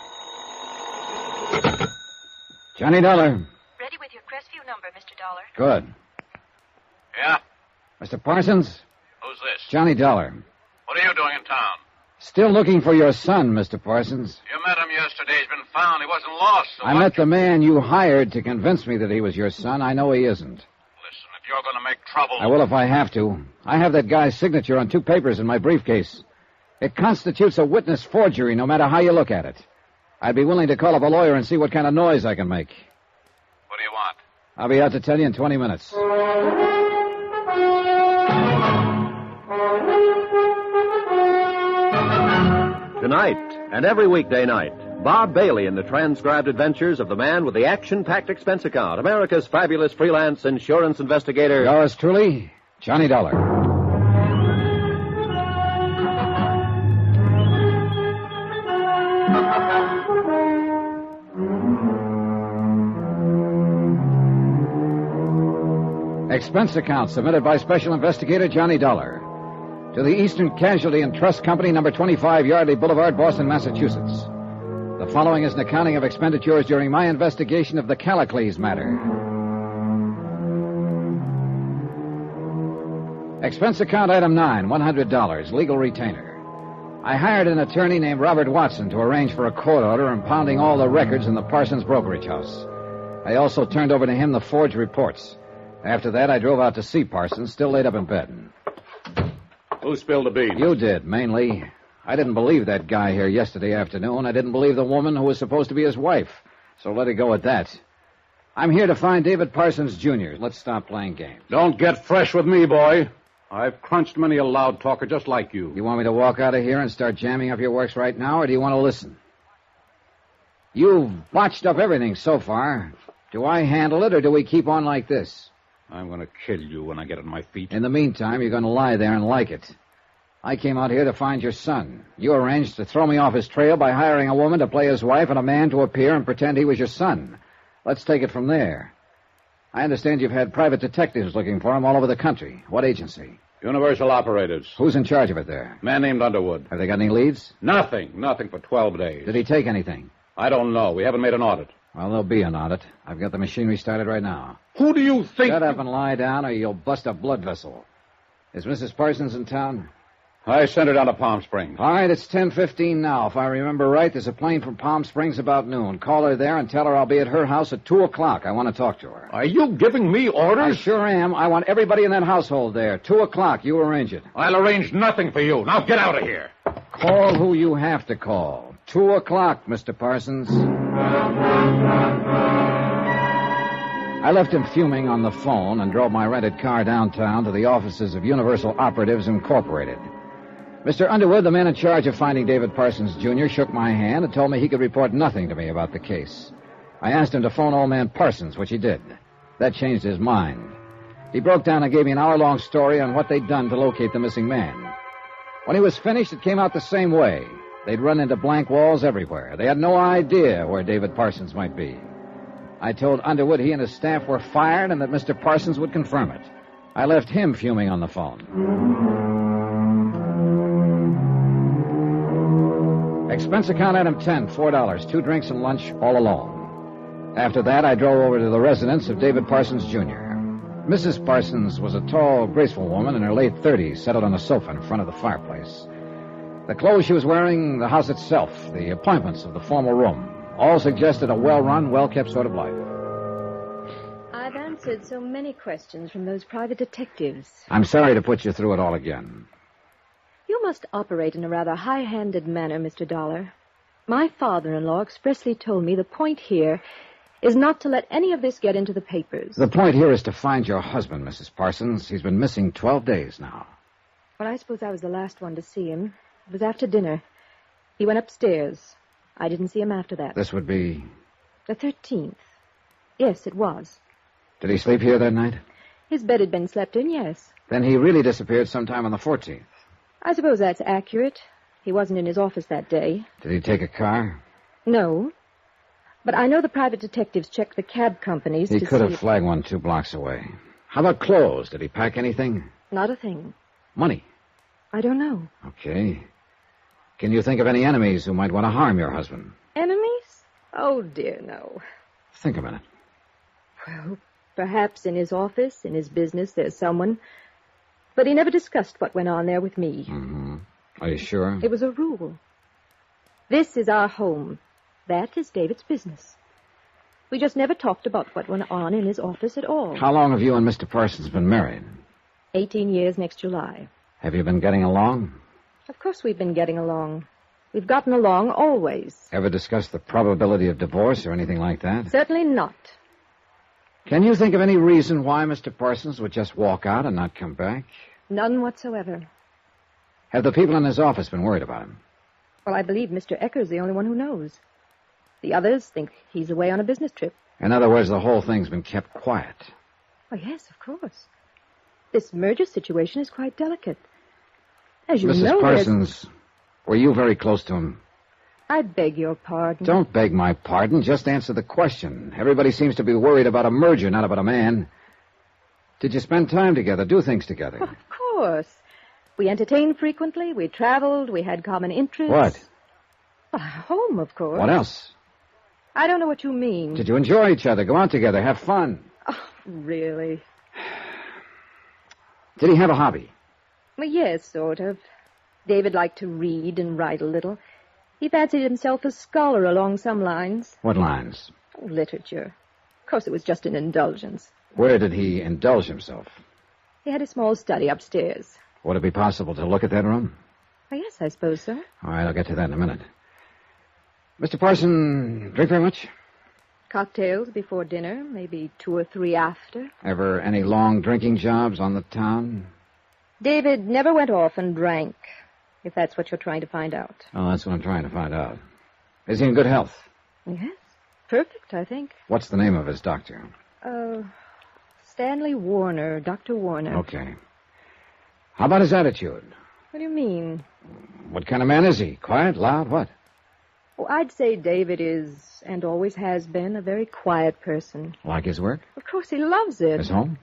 Johnny Dollar. Ready with your Crestview number, Mr. Dollar. Good. Yeah? Mr. Parsons? Who's this? Johnny Dollar. What are you doing in town? Still looking for your son, Mr. Parsons. You met him yesterday. He's been found. He wasn't lost. So I met the man you hired to convince me that he was your son. I know he isn't. Listen, if you're going to make trouble... I will if I have to. I have that guy's signature on 2 papers in my briefcase. It constitutes a witness forgery, no matter how you look at it. I'd be willing to call up a lawyer and see what kind of noise I can make. What do you want? I'll be out to tell you in 20 minutes. Tonight, and every weekday night, Bob Bailey in the transcribed adventures of the man with the action-packed expense account, America's fabulous freelance insurance investigator... Yours truly, Johnny Dollar. Expense account submitted by Special Investigator Johnny Dollar to the Eastern Casualty and Trust Company, number 25 Yardley Boulevard, Boston, Massachusetts. The following is an accounting of expenditures during my investigation of the Callicles matter. Expense account item 9, $100, legal retainer. I hired an attorney named Robert Watson to arrange for a court order impounding all the records in the Parsons brokerage house. I also turned over to him the forged reports. After that, I drove out to see Parsons, still laid up in bed. Who spilled the beans? You did, mainly. I didn't believe that guy here yesterday afternoon. I didn't believe the woman who was supposed to be his wife. So let it go at that. I'm here to find David Parsons, Jr. Let's stop playing games. Don't get fresh with me, boy. I've crunched many a loud talker just like you. You want me to walk out of here and start jamming up your works right now, or do you want to listen? You've botched up everything so far. Do I handle it, or do we keep on like this? I'm going to kill you when I get on my feet. In the meantime, you're going to lie there and like it. I came out here to find your son. You arranged to throw me off his trail by hiring a woman to play his wife and a man to appear and pretend he was your son. Let's take it from there. I understand you've had private detectives looking for him all over the country. What agency? Universal Operators. Who's in charge of it there? Man named Underwood. Have they got any leads? Nothing for 12 days. Did he take anything? I don't know. We haven't made an audit. Well, there'll be an audit. I've got the machinery started right now. Who do you think... Shut up and lie down or you'll bust a blood vessel. Is Mrs. Parsons in town? I sent her down to Palm Springs. All right, it's 10:15 now. If I remember right, there's a plane from Palm Springs about noon. Call her there and tell her I'll be at her house at 2 o'clock. I want to talk to her. Are you giving me orders? I sure am. I want everybody in that household there. 2 o'clock. You arrange it. I'll arrange nothing for you. Now get out of here. Call who you have to call. 2 o'clock, Mr. Parsons. I left him fuming on the phone and drove my rented car downtown to the offices of Universal Operatives Incorporated. Mr. Underwood, the man in charge of finding David Parsons, Jr., shook my hand and told me he could report nothing to me about the case. I asked him to phone old man Parsons, which he did. That changed his mind. He broke down and gave me an hour-long story on what they'd done to locate the missing man. When he was finished, it came out the same way. They'd run into blank walls everywhere. They had no idea where David Parsons might be. I told Underwood he and his staff were fired and that Mr. Parsons would confirm it. I left him fuming on the phone. Expense account item 10, $4, 2 drinks and lunch, all alone. After that, I drove over to the residence of David Parsons, Jr. Mrs. Parsons was a tall, graceful woman in her late 30s, settled on a sofa in front of the fireplace. The clothes she was wearing, the house itself, the appointments of the formal room, all suggested a well-run, well-kept sort of life. I've answered so many questions from those private detectives. I'm sorry to put you through it all again. You must operate in a rather high-handed manner, Mr. Dollar. My father-in-law expressly told me the point here is not to let any of this get into the papers. The point here is to find your husband, Mrs. Parsons. He's been missing 12 days now. Well, I suppose I was the last one to see him. It was after dinner. He went upstairs. I didn't see him after that. This would be... The 13th. Yes, it was. Did he sleep here that night? His bed had been slept in, yes. Then he really disappeared sometime on the 14th. I suppose that's accurate. He wasn't in his office that day. Did he take a car? No. But I know the private detectives checked the cab companies He to could see... have flagged one 2 blocks away. How about clothes? Did he pack anything? Not a thing. Money? I don't know. Okay. Can you think of any enemies who might want to harm your husband? Enemies? Oh, dear, no. Think a minute. Well, perhaps in his office, in his business, there's someone... But he never discussed what went on there with me. Mm-hmm. Are you sure? It was a rule. This is our home. That is David's business. We just never talked about what went on in his office at all. How long have you and Mr. Parsons been married? 18 years next July. Have you been getting along? Of course we've been getting along. We've gotten along always. Ever discussed the probability of divorce or anything like that? Certainly not. Can you think of any reason why Mr. Parsons would just walk out and not come back? None whatsoever. Have the people in his office been worried about him? Well, I believe Mr. Ecker's the only one who knows. The others think he's away on a business trip. In other words, the whole thing's been kept quiet. Oh, yes, of course. This merger situation is quite delicate. As you Mrs. know, Parsons, were you very close to him? I beg your pardon. Don't beg my pardon. Just answer the question. Everybody seems to be worried about a merger, not about a man. Did you spend time together, do things together? Of course. We entertained frequently, we traveled, we had common interests. What? Well, home, of course. What else? I don't know what you mean. Did you enjoy each other, go out together, have fun? Oh, really? Did he have a hobby? Well, yes, sort of. David liked to read and write a little. He fancied himself a scholar along some lines. What lines? Oh, literature. Of course, it was just an indulgence. Where did he indulge himself? He had a small study upstairs. Would it be possible to look at that room? Oh, yes, I suppose so. All right, I'll get to that in a minute. Mr. Parson, drink very much? Cocktails before dinner, maybe 2 or 3 after. Ever any long drinking jobs on the town? David never went off and drank, if that's what you're trying to find out. Oh, that's what I'm trying to find out. Is he in good health? Yes, perfect, I think. What's the name of his doctor? Stanley Warner, Dr. Warner. Okay. How about his attitude? What do you mean? What kind of man is he? Quiet, loud, what? Oh, I'd say David is, and always has been, a very quiet person. Like his work? Of course, he loves it. His home?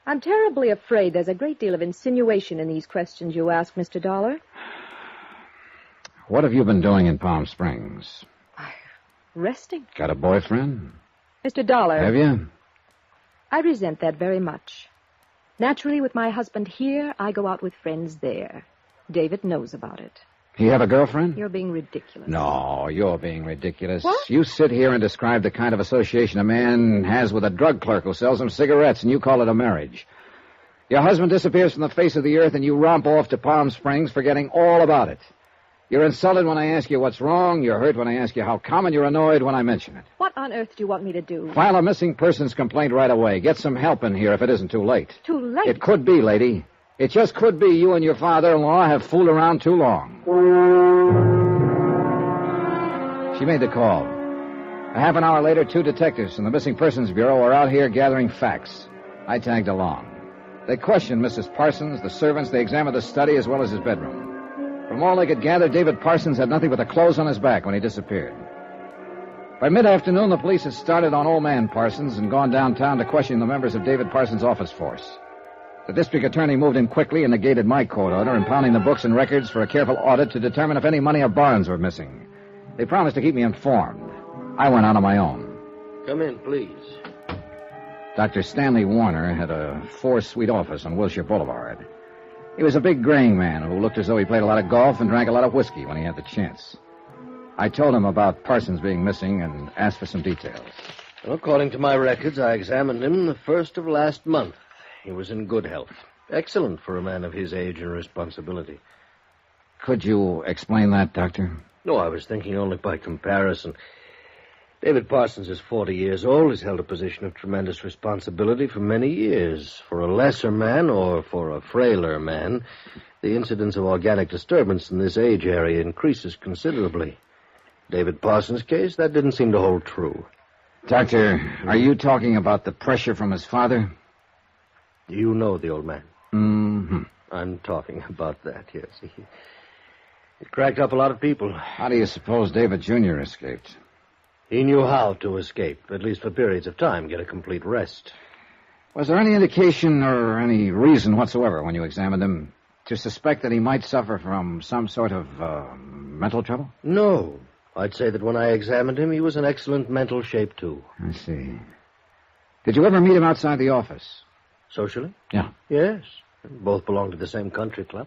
I'm terribly afraid there's a great deal of insinuation in these questions you ask, Mr. Dollar. What have you been doing in Palm Springs? Resting. Got a boyfriend? Mr. Dollar. Have you? I resent that very much. Naturally, with my husband here, I go out with friends there. David knows about it. You have a girlfriend? You're being ridiculous. No, you're being ridiculous. What? You sit here and describe the kind of association a man has with a drug clerk who sells him cigarettes, and you call it a marriage. Your husband disappears from the face of the earth, and you romp off to Palm Springs, forgetting all about it. You're insulted when I ask you what's wrong. You're hurt when I ask you how come, and you're annoyed when I mention it. What on earth do you want me to do? File a missing persons complaint right away. Get some help in here if it isn't too late. Too late? It could be, lady. It just could be you and your father-in-law have fooled around too long. She made the call. A half an hour later, 2 detectives from the Missing Persons Bureau were out here gathering facts. I tagged along. They questioned Mrs. Parsons, the servants. They examined the study as well as his bedroom. From all they could gather, David Parsons had nothing but the clothes on his back when he disappeared. By mid-afternoon, the police had started on old man Parsons and gone downtown to question the members of David Parsons' office force. The district attorney moved in quickly and negated my court order, impounding the books and records for a careful audit to determine if any money or bonds were missing. They promised to keep me informed. I went out on my own. Come in, please. Dr. Stanley Warner had a 4-suite office on Wilshire Boulevard. He was a big graying man who looked as though he played a lot of golf and drank a lot of whiskey when he had the chance. I told him about Parsons being missing and asked for some details. Well, according to my records, I examined him the 1st of last month. He was in good health. Excellent for a man of his age and responsibility. Could you explain that, Doctor? No, I was thinking only by comparison. David Parsons is 40 years old. He's held a position of tremendous responsibility for many years. For a lesser man, or for a frailer man, the incidence of organic disturbance in this age area increases considerably. David Parsons' case, that didn't seem to hold true. Doctor, are you talking about the pressure from his father? You know the old man. Mm-hmm. I'm talking about that, yes. He cracked up a lot of people. How do you suppose David Jr. escaped? He knew how to escape, at least for periods of time, get a complete rest. Was there any indication or any reason whatsoever when you examined him to suspect that he might suffer from some sort of mental trouble? No. I'd say that when I examined him, he was in excellent mental shape, too. I see. Did you ever meet him outside the office? Socially? Yeah. Yes. Both belonged to the same country club.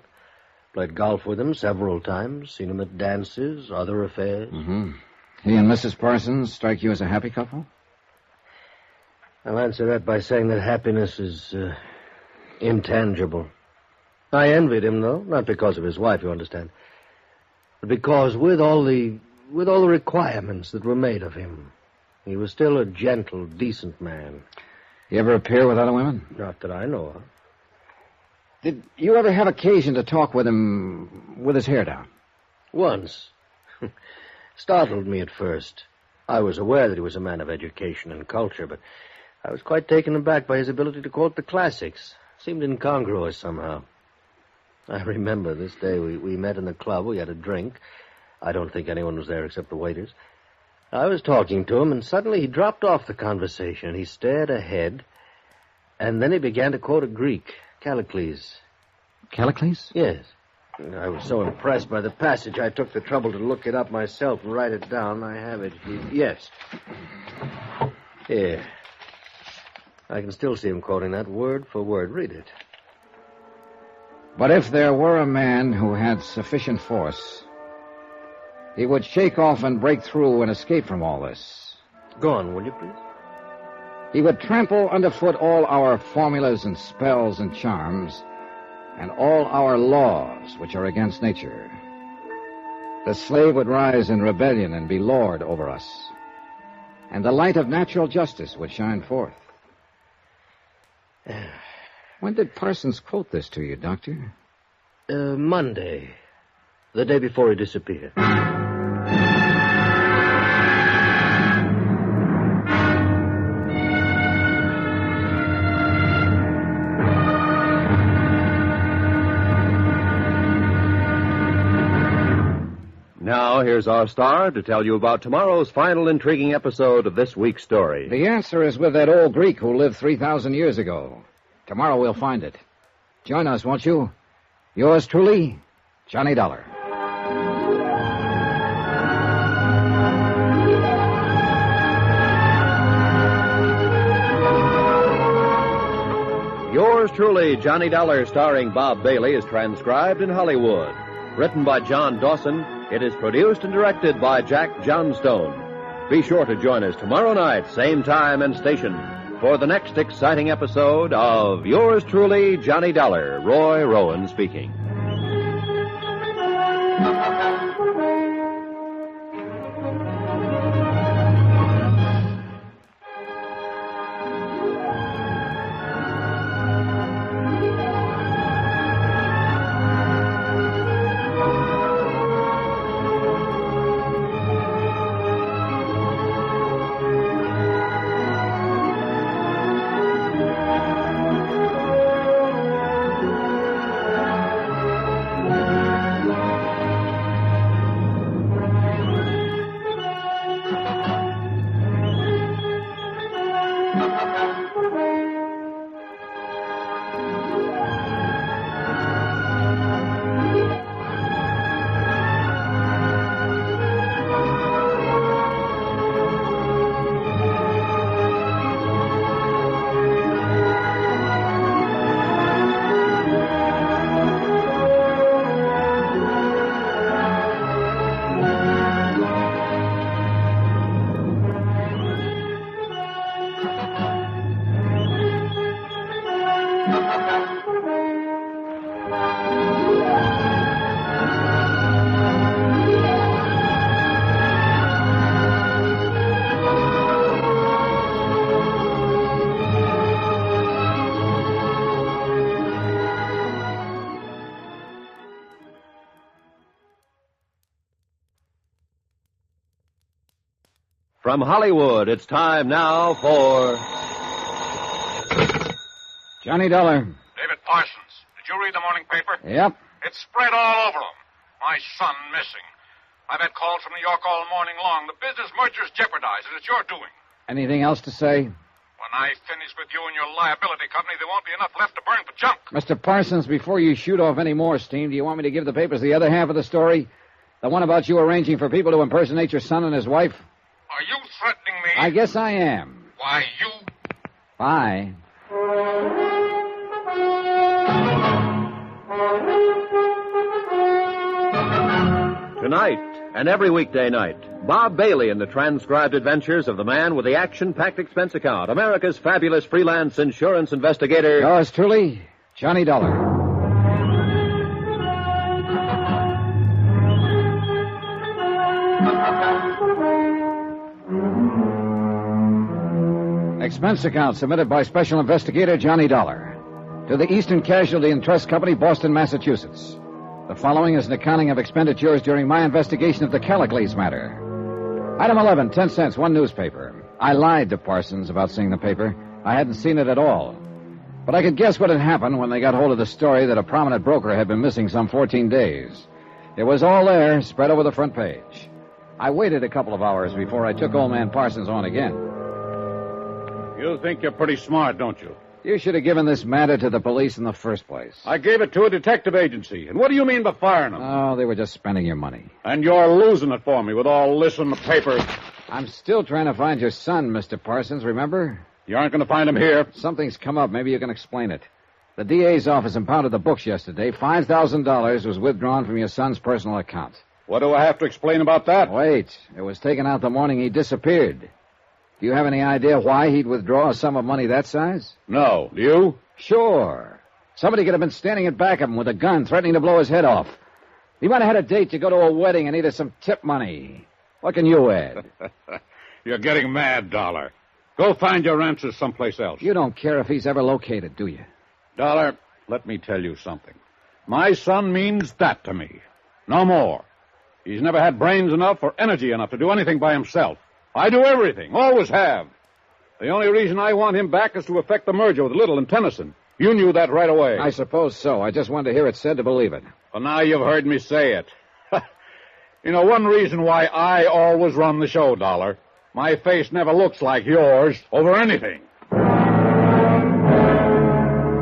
Played golf with him several times, seen him at dances, other affairs. Mm-hmm. He and Mrs. Parsons strike you as a happy couple? I'll answer that by saying that happiness is intangible. I envied him, though, not because of his wife, you understand, but because with all the requirements that were made of him, he was still a gentle, decent man. You ever appear with other women? Not that I know of. Did you ever have occasion to talk with him with his hair down? Once. Startled me at first. I was aware that he was a man of education and culture, but I was quite taken aback by his ability to quote the classics. Seemed incongruous somehow. I remember this day we met in the club. We had a drink. I don't think anyone was there except the waiters. I was talking to him, and suddenly he dropped off the conversation. He stared ahead, And then he began to quote a Greek, Callicles. Callicles? Yes. I was so impressed by the passage, I took the trouble to look it up myself and write it down. I have it here. Yes. Here. I can still see him quoting that word for word. Read it. But if there were a man who had sufficient force, he would shake off and break through and escape from all this. Go on, will you, please? He would trample underfoot all our formulas and spells and charms, and all our laws which are against nature. The slave would rise in rebellion and be lord over us, and the light of natural justice would shine forth. When did Parsons quote this to you, Doctor? Monday. The day before he disappeared. Now, here's our star to tell you about tomorrow's final intriguing episode of this week's story. The answer is with that old Greek who lived 3,000 years ago. Tomorrow we'll find it. Join us, won't you? Yours truly, Johnny Dollar. Yours truly, Johnny Dollar, starring Bob Bailey, is transcribed in Hollywood. Written by John Dawson, it is produced and directed by Jack Johnstone. Be sure to join us tomorrow night, same time and station, for the next exciting episode of Yours truly, Johnny Dollar. Roy Rowan speaking. From Hollywood, it's time now for Johnny Dollar. David Parsons. Did you read the morning paper? Yep. It's spread all over them. My son missing. I've had calls from New York all morning long. The business merger's jeopardized, and it's your doing. Anything else to say? When I finish with you and your liability company, there won't be enough left to burn for junk. Mr. Parsons, before you shoot off any more steam, do you want me to give the papers the other half of the story? The one about you arranging for people to impersonate your son and his wife? Are you threatening me? I guess I am. Why, you... Bye. Tonight and every weekday night, Bob Bailey in the transcribed adventures of the man with the action-packed expense account, America's fabulous freelance insurance investigator. Yours truly, Johnny Dollar. Expense account submitted by Special Investigator Johnny Dollar to the Eastern Casualty and Trust Company, Boston, Massachusetts. The following is an accounting of expenditures during my investigation of the Callicles matter. Item 11, 10 cents, one newspaper. I lied to Parsons about seeing the paper. I hadn't seen it at all. But I could guess what had happened when they got hold of the story that a prominent broker had been missing some 14 days. It was all there, spread over the front page. I waited a couple of hours before I took old man Parsons on again. You think you're pretty smart, don't you? You should have given this matter to the police in the first place. I gave it to a detective agency. And what do you mean by firing them? Oh, they were just spending your money. And you're losing it for me with all this in the papers. I'm still trying to find your son, Mr. Parsons, remember? You aren't going to find him here. Something's come up. Maybe you can explain it. The DA's office impounded the books yesterday. $5,000 was withdrawn from your son's personal account. What do I have to explain about that? Wait. It was taken out the morning he disappeared. Do you have any idea why he'd withdraw a sum of money that size? No. Do you? Sure. Somebody could have been standing in back of him with a gun, threatening to blow his head off. He might have had a date to go to a wedding and needed some tip money. What can you add? You're getting mad, Dollar. Go find your answers someplace else. You don't care if he's ever located, do you? Dollar, let me tell you something. My son means that to me. No more. He's never had brains enough or energy enough to do anything by himself. I do everything, always have. The only reason I want him back is to effect the merger with Little and Tennyson. You knew that right away. I suppose so. I just wanted to hear it said to believe it. Well, now you've heard me say it. You know, one reason why I always run the show, Dollar. My face never looks like yours over anything.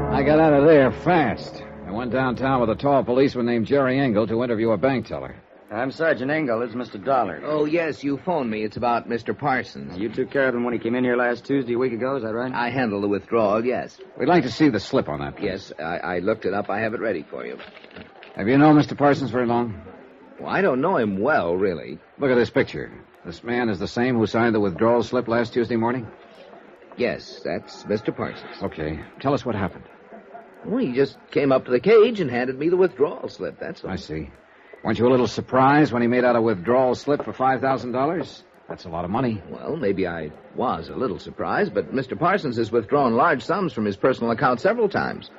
I got out of there fast. I went downtown with a tall policeman named Jerry Engel to interview a bank teller. I'm Sergeant Engel. It's Mr. Dollar. Oh, yes, you phoned me. It's about Mr. Parsons. You took care of him when he came in here last Tuesday, a week ago, is that right? I handled the withdrawal, yes. We'd like to see the slip on that, please. Yes, I looked it up. I have it ready for you. Have you known Mr. Parsons very long? Well, I don't know him well, really. Look at this picture. This man is the same who signed the withdrawal slip last Tuesday morning? Yes, that's Mr. Parsons. Okay. Tell us what happened. Well, he just came up to the cage and handed me the withdrawal slip, that's all. I see. Weren't you a little surprised when he made out a withdrawal slip for $5,000? That's a lot of money. Well, maybe I was a little surprised, but Mr. Parsons has withdrawn large sums from his personal account several times.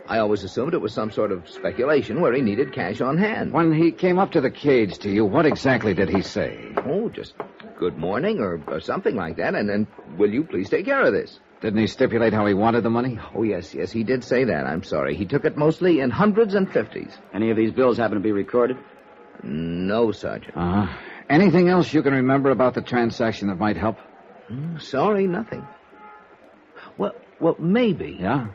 I always assumed it was some sort of speculation where he needed cash on hand. When he came up to the cage to you, what exactly did he say? Oh, just good morning or something like that, and then, will you please take care of this? Didn't he stipulate how he wanted the money? Oh, yes, he did say that. I'm sorry. He took it mostly in hundreds and fifties. Any of these bills happen to be recorded? No, Sergeant. Uh-huh. Anything else you can remember about the transaction that might help? Sorry, nothing. Well, maybe. Yeah?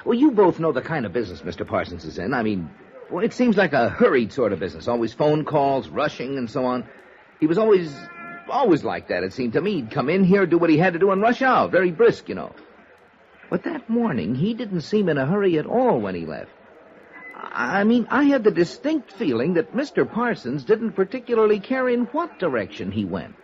Well, you both know the kind of business Mr. Parsons is in. I mean, well, it seems like a hurried sort of business. Always phone calls, rushing, and so on. He was always like that, it seemed to me. He'd come in here, do what he had to do, and rush out. Very brisk, you know. But that morning, he didn't seem in a hurry at all when he left. I mean, I had the distinct feeling that Mr. Parsons didn't particularly care in what direction he went.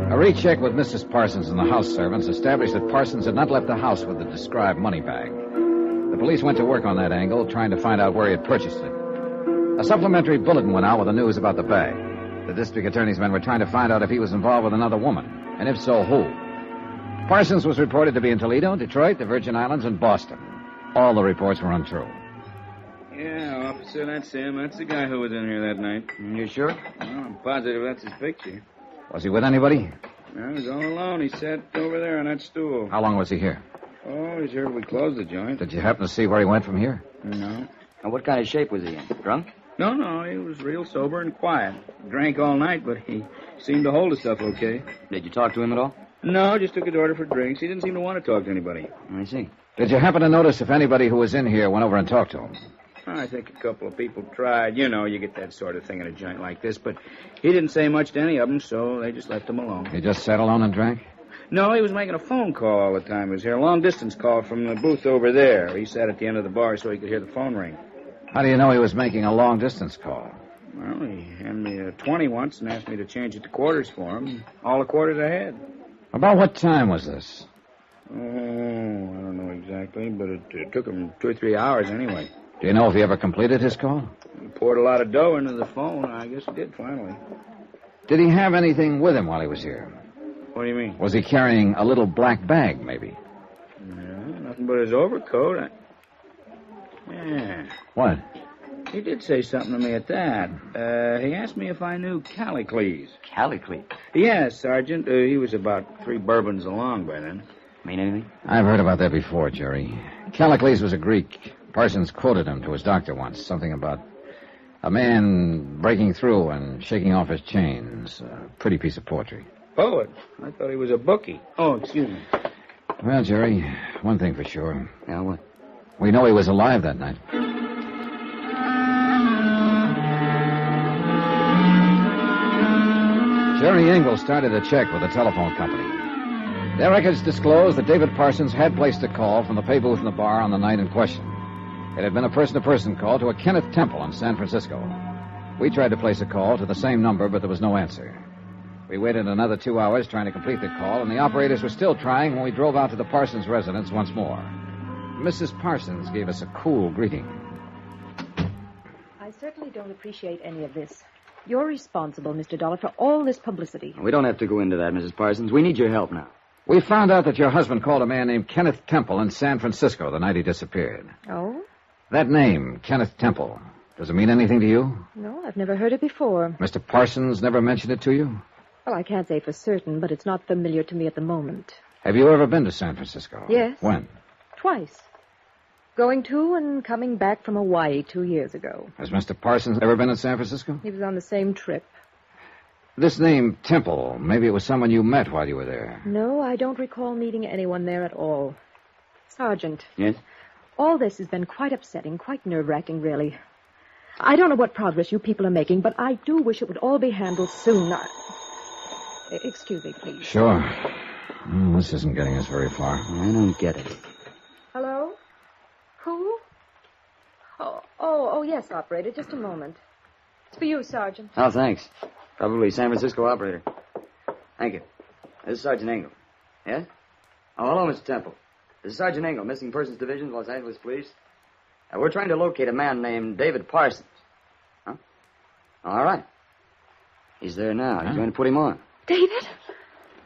A recheck with Mrs. Parsons and the house servants established that Parsons had not left the house with the described money bag. The police went to work on that angle, trying to find out where he had purchased it. A supplementary bulletin went out with the news about the bag. The district attorney's men were trying to find out if he was involved with another woman, and if so, who. Parsons was reported to be in Toledo, Detroit, the Virgin Islands, and Boston. All the reports were untrue. Yeah, officer, that's him. That's the guy who was in here that night. You sure? Well, I'm positive that's his picture. Was he with anybody? No, he was all alone. He sat over there on that stool. How long was he here? Oh, he's here. We closed the joint. Did you happen to see where he went from here? No. Now, what kind of shape was he in? Drunk? No, he was real sober and quiet. Drank all night, but he seemed to hold himself okay. Did you talk to him at all? No, just took his order for drinks. He didn't seem to want to talk to anybody. I see. Did you happen to notice if anybody who was in here went over and talked to him? I think a couple of people tried. You know, you get that sort of thing in a joint like this, but he didn't say much to any of them, so they just left him alone. He just sat alone and drank? No, he was making a phone call all the time. He was here, a long-distance call from the booth over there. He sat at the end of the bar so he could hear the phone ring. How do you know he was making a long-distance call? Well, he handed me a 20 once and asked me to change it to quarters for him. All the quarters I had. About what time was this? Oh, I don't know exactly, but it took him 2 or 3 hours anyway. Do you know if he ever completed his call? He poured a lot of dough into the phone. I guess he did finally. Did he have anything with him while he was here? What do you mean? Was he carrying a little black bag, maybe? No, nothing but his overcoat. Yeah. What? He did say something to me at that. He asked me if I knew Callicles. Callicles? Yes, Sergeant. He was about 3 bourbons along by then. Mean anything? I've heard about that before, Jerry. Callicles was a Greek. Parsons quoted him to his doctor once. Something about a man breaking through and shaking off his chains. A pretty piece of poetry. poet. I thought he was a bookie. Oh, excuse me. Well, Jerry, one thing for sure. Yeah, what? We know he was alive that night. Jerry Engel started a check with the telephone company. Their records disclosed that David Parsons had placed a call from the pay booth in the bar on the night in question. It had been a person-to-person call to a Kenneth Temple in San Francisco. We tried to place a call to the same number, but there was no answer. We waited another 2 hours trying to complete the call, and the operators were still trying when we drove out to the Parsons residence once more. Mrs. Parsons gave us a cool greeting. I certainly don't appreciate any of this. You're responsible, Mr. Dollar, for all this publicity. We don't have to go into that, Mrs. Parsons. We need your help now. We found out that your husband called a man named Kenneth Temple in San Francisco the night he disappeared. Oh? That name, Kenneth Temple, does it mean anything to you? No, I've never heard it before. Mr. Parsons never mentioned it to you? Well, I can't say for certain, but it's not familiar to me at the moment. Have you ever been to San Francisco? Yes. When? Twice. Going to and coming back from Hawaii 2 years ago. Has Mr. Parsons ever been in San Francisco? He was on the same trip. This name, Temple, maybe it was someone you met while you were there. No, I don't recall meeting anyone there at all. Sergeant. Yes? All this has been quite upsetting, quite nerve-wracking, really. I don't know what progress you people are making, but I do wish it would all be handled soon. Excuse me, please. Sure. This isn't getting us very far. I don't get it. Hello? Who? Oh, yes, operator. Just a moment. It's for you, Sergeant. Oh, thanks. Probably San Francisco operator. Thank you. This is Sergeant Engel. Yes? Oh, hello, Mr. Temple. This is Sergeant Engel, Missing Persons Division, Los Angeles Police. We're trying to locate a man named David Parsons. Huh? All right. He's there now. You're going to put him on. David?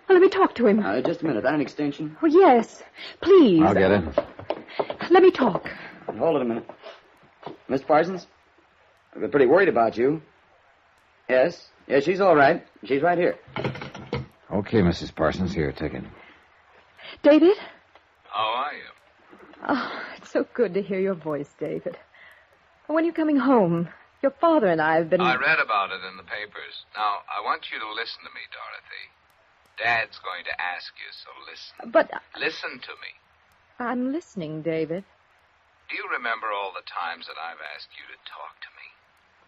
Well, let me talk to him. Just a minute. That an extension? Oh, yes. Please. I'll get it. Let me talk. Hold it a minute. Miss Parsons? I've been pretty worried about you. Yes. Yes, she's all right. She's right here. Okay, Mrs. Parsons. Here, take it. David? How are you? Oh, it's so good to hear your voice, David. When are you coming home? Your father and I have been... I read about it in the papers. Now, I want you to listen to me, Dorothy. Dad's going to ask you, so listen. But... Listen to me. I'm listening, David. Do you remember all the times that I've asked you to talk to me?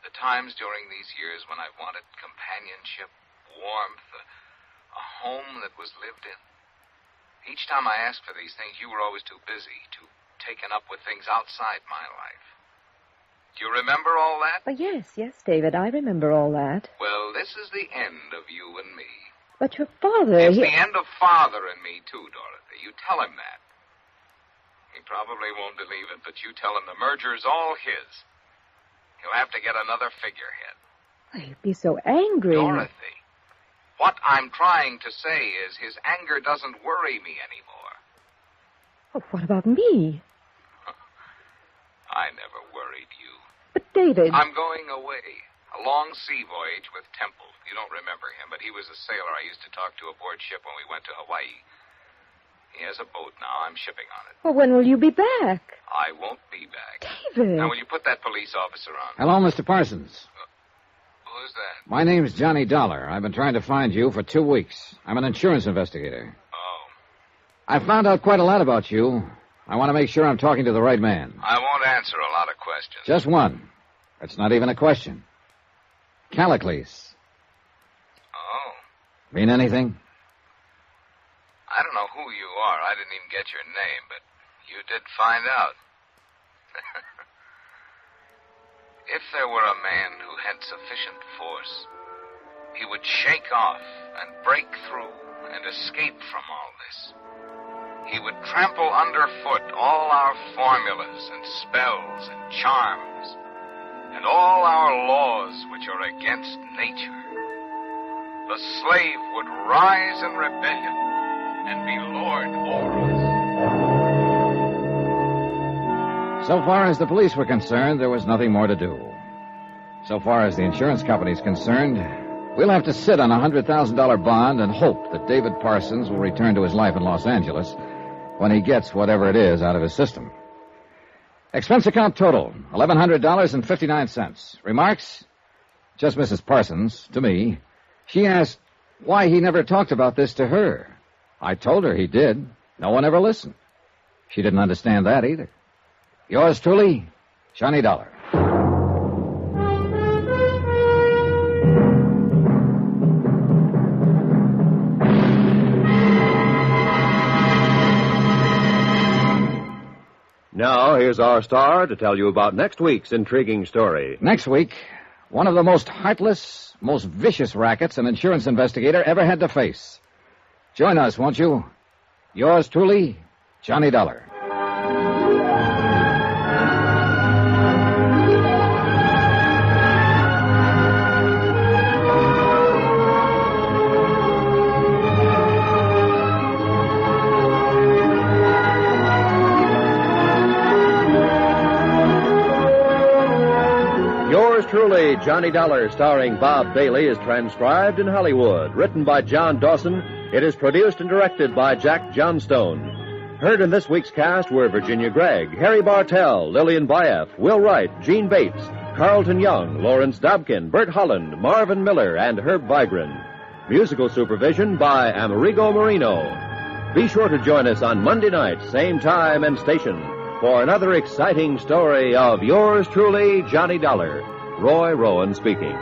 The times during these years when I've wanted companionship, warmth, a home that was lived in? Each time I asked for these things, you were always too busy, too taken up with things outside my life. Do you remember all that? Yes, David, I remember all that. Well, this is the end of you and me. But your father... It's the end of Father and me, too, Dorothy. You tell him that. He probably won't believe it, but you tell him the merger is all his. He'll have to get another figurehead. You'd be so angry. Dorothy, what I'm trying to say is his anger doesn't worry me anymore. Oh, what about me? I never worried you. But, David... I'm going away. A long sea voyage with Temple. You don't remember him, but he was a sailor I used to talk to aboard ship when we went to Hawaii. He has a boat now. I'm shipping on it. Well, when will you be back? I won't be back. David! Now, will you put that police officer on? Hello, Mr. Parsons. Who's that? My name's Johnny Dollar. I've been trying to find you for 2 weeks. I'm an insurance investigator. Oh. I found out quite a lot about you. I want to make sure I'm talking to the right man. I won't answer a lot of questions. Just one. It's not even a question. Callicles. Oh. Mean anything? I don't know who you are. I didn't even get your name, but you did find out. If there were a man who had sufficient force, he would shake off and break through and escape from all this. He would trample underfoot all our formulas and spells and charms and all our laws which are against nature. The slave would rise in rebellion and be lord over us. So far as the police were concerned, there was nothing more to do. So far as the insurance company's concerned, we'll have to sit on a $100,000 bond and hope that David Parsons will return to his life in Los Angeles when he gets whatever it is out of his system. Expense account total, $1,100.59. Remarks? Just Mrs. Parsons, to me. She asked, why he never talked about this to her. I told her he did. No one ever listened. She didn't understand that either. Yours truly, Johnny Dollar. Now, here's our star to tell you about next week's intriguing story. Next week, one of the most heartless, most vicious rackets an insurance investigator ever had to face. Join us, won't you? Yours truly, Johnny Dollar. Yours truly, Johnny Dollar, starring Bob Bailey, is transcribed in Hollywood. Written by John Dawson, it is produced and directed by Jack Johnstone. Heard in this week's cast were Virginia Gregg, Harry Bartell, Lillian Baeff, Will Wright, Gene Bates, Carlton Young, Lawrence Dobkin, Bert Holland, Marvin Miller, and Herb Vigran. Musical supervision by Amerigo Marino. Be sure to join us on Monday night, same time and station, for another exciting story of yours truly, Johnny Dollar. Roy Rowan speaking.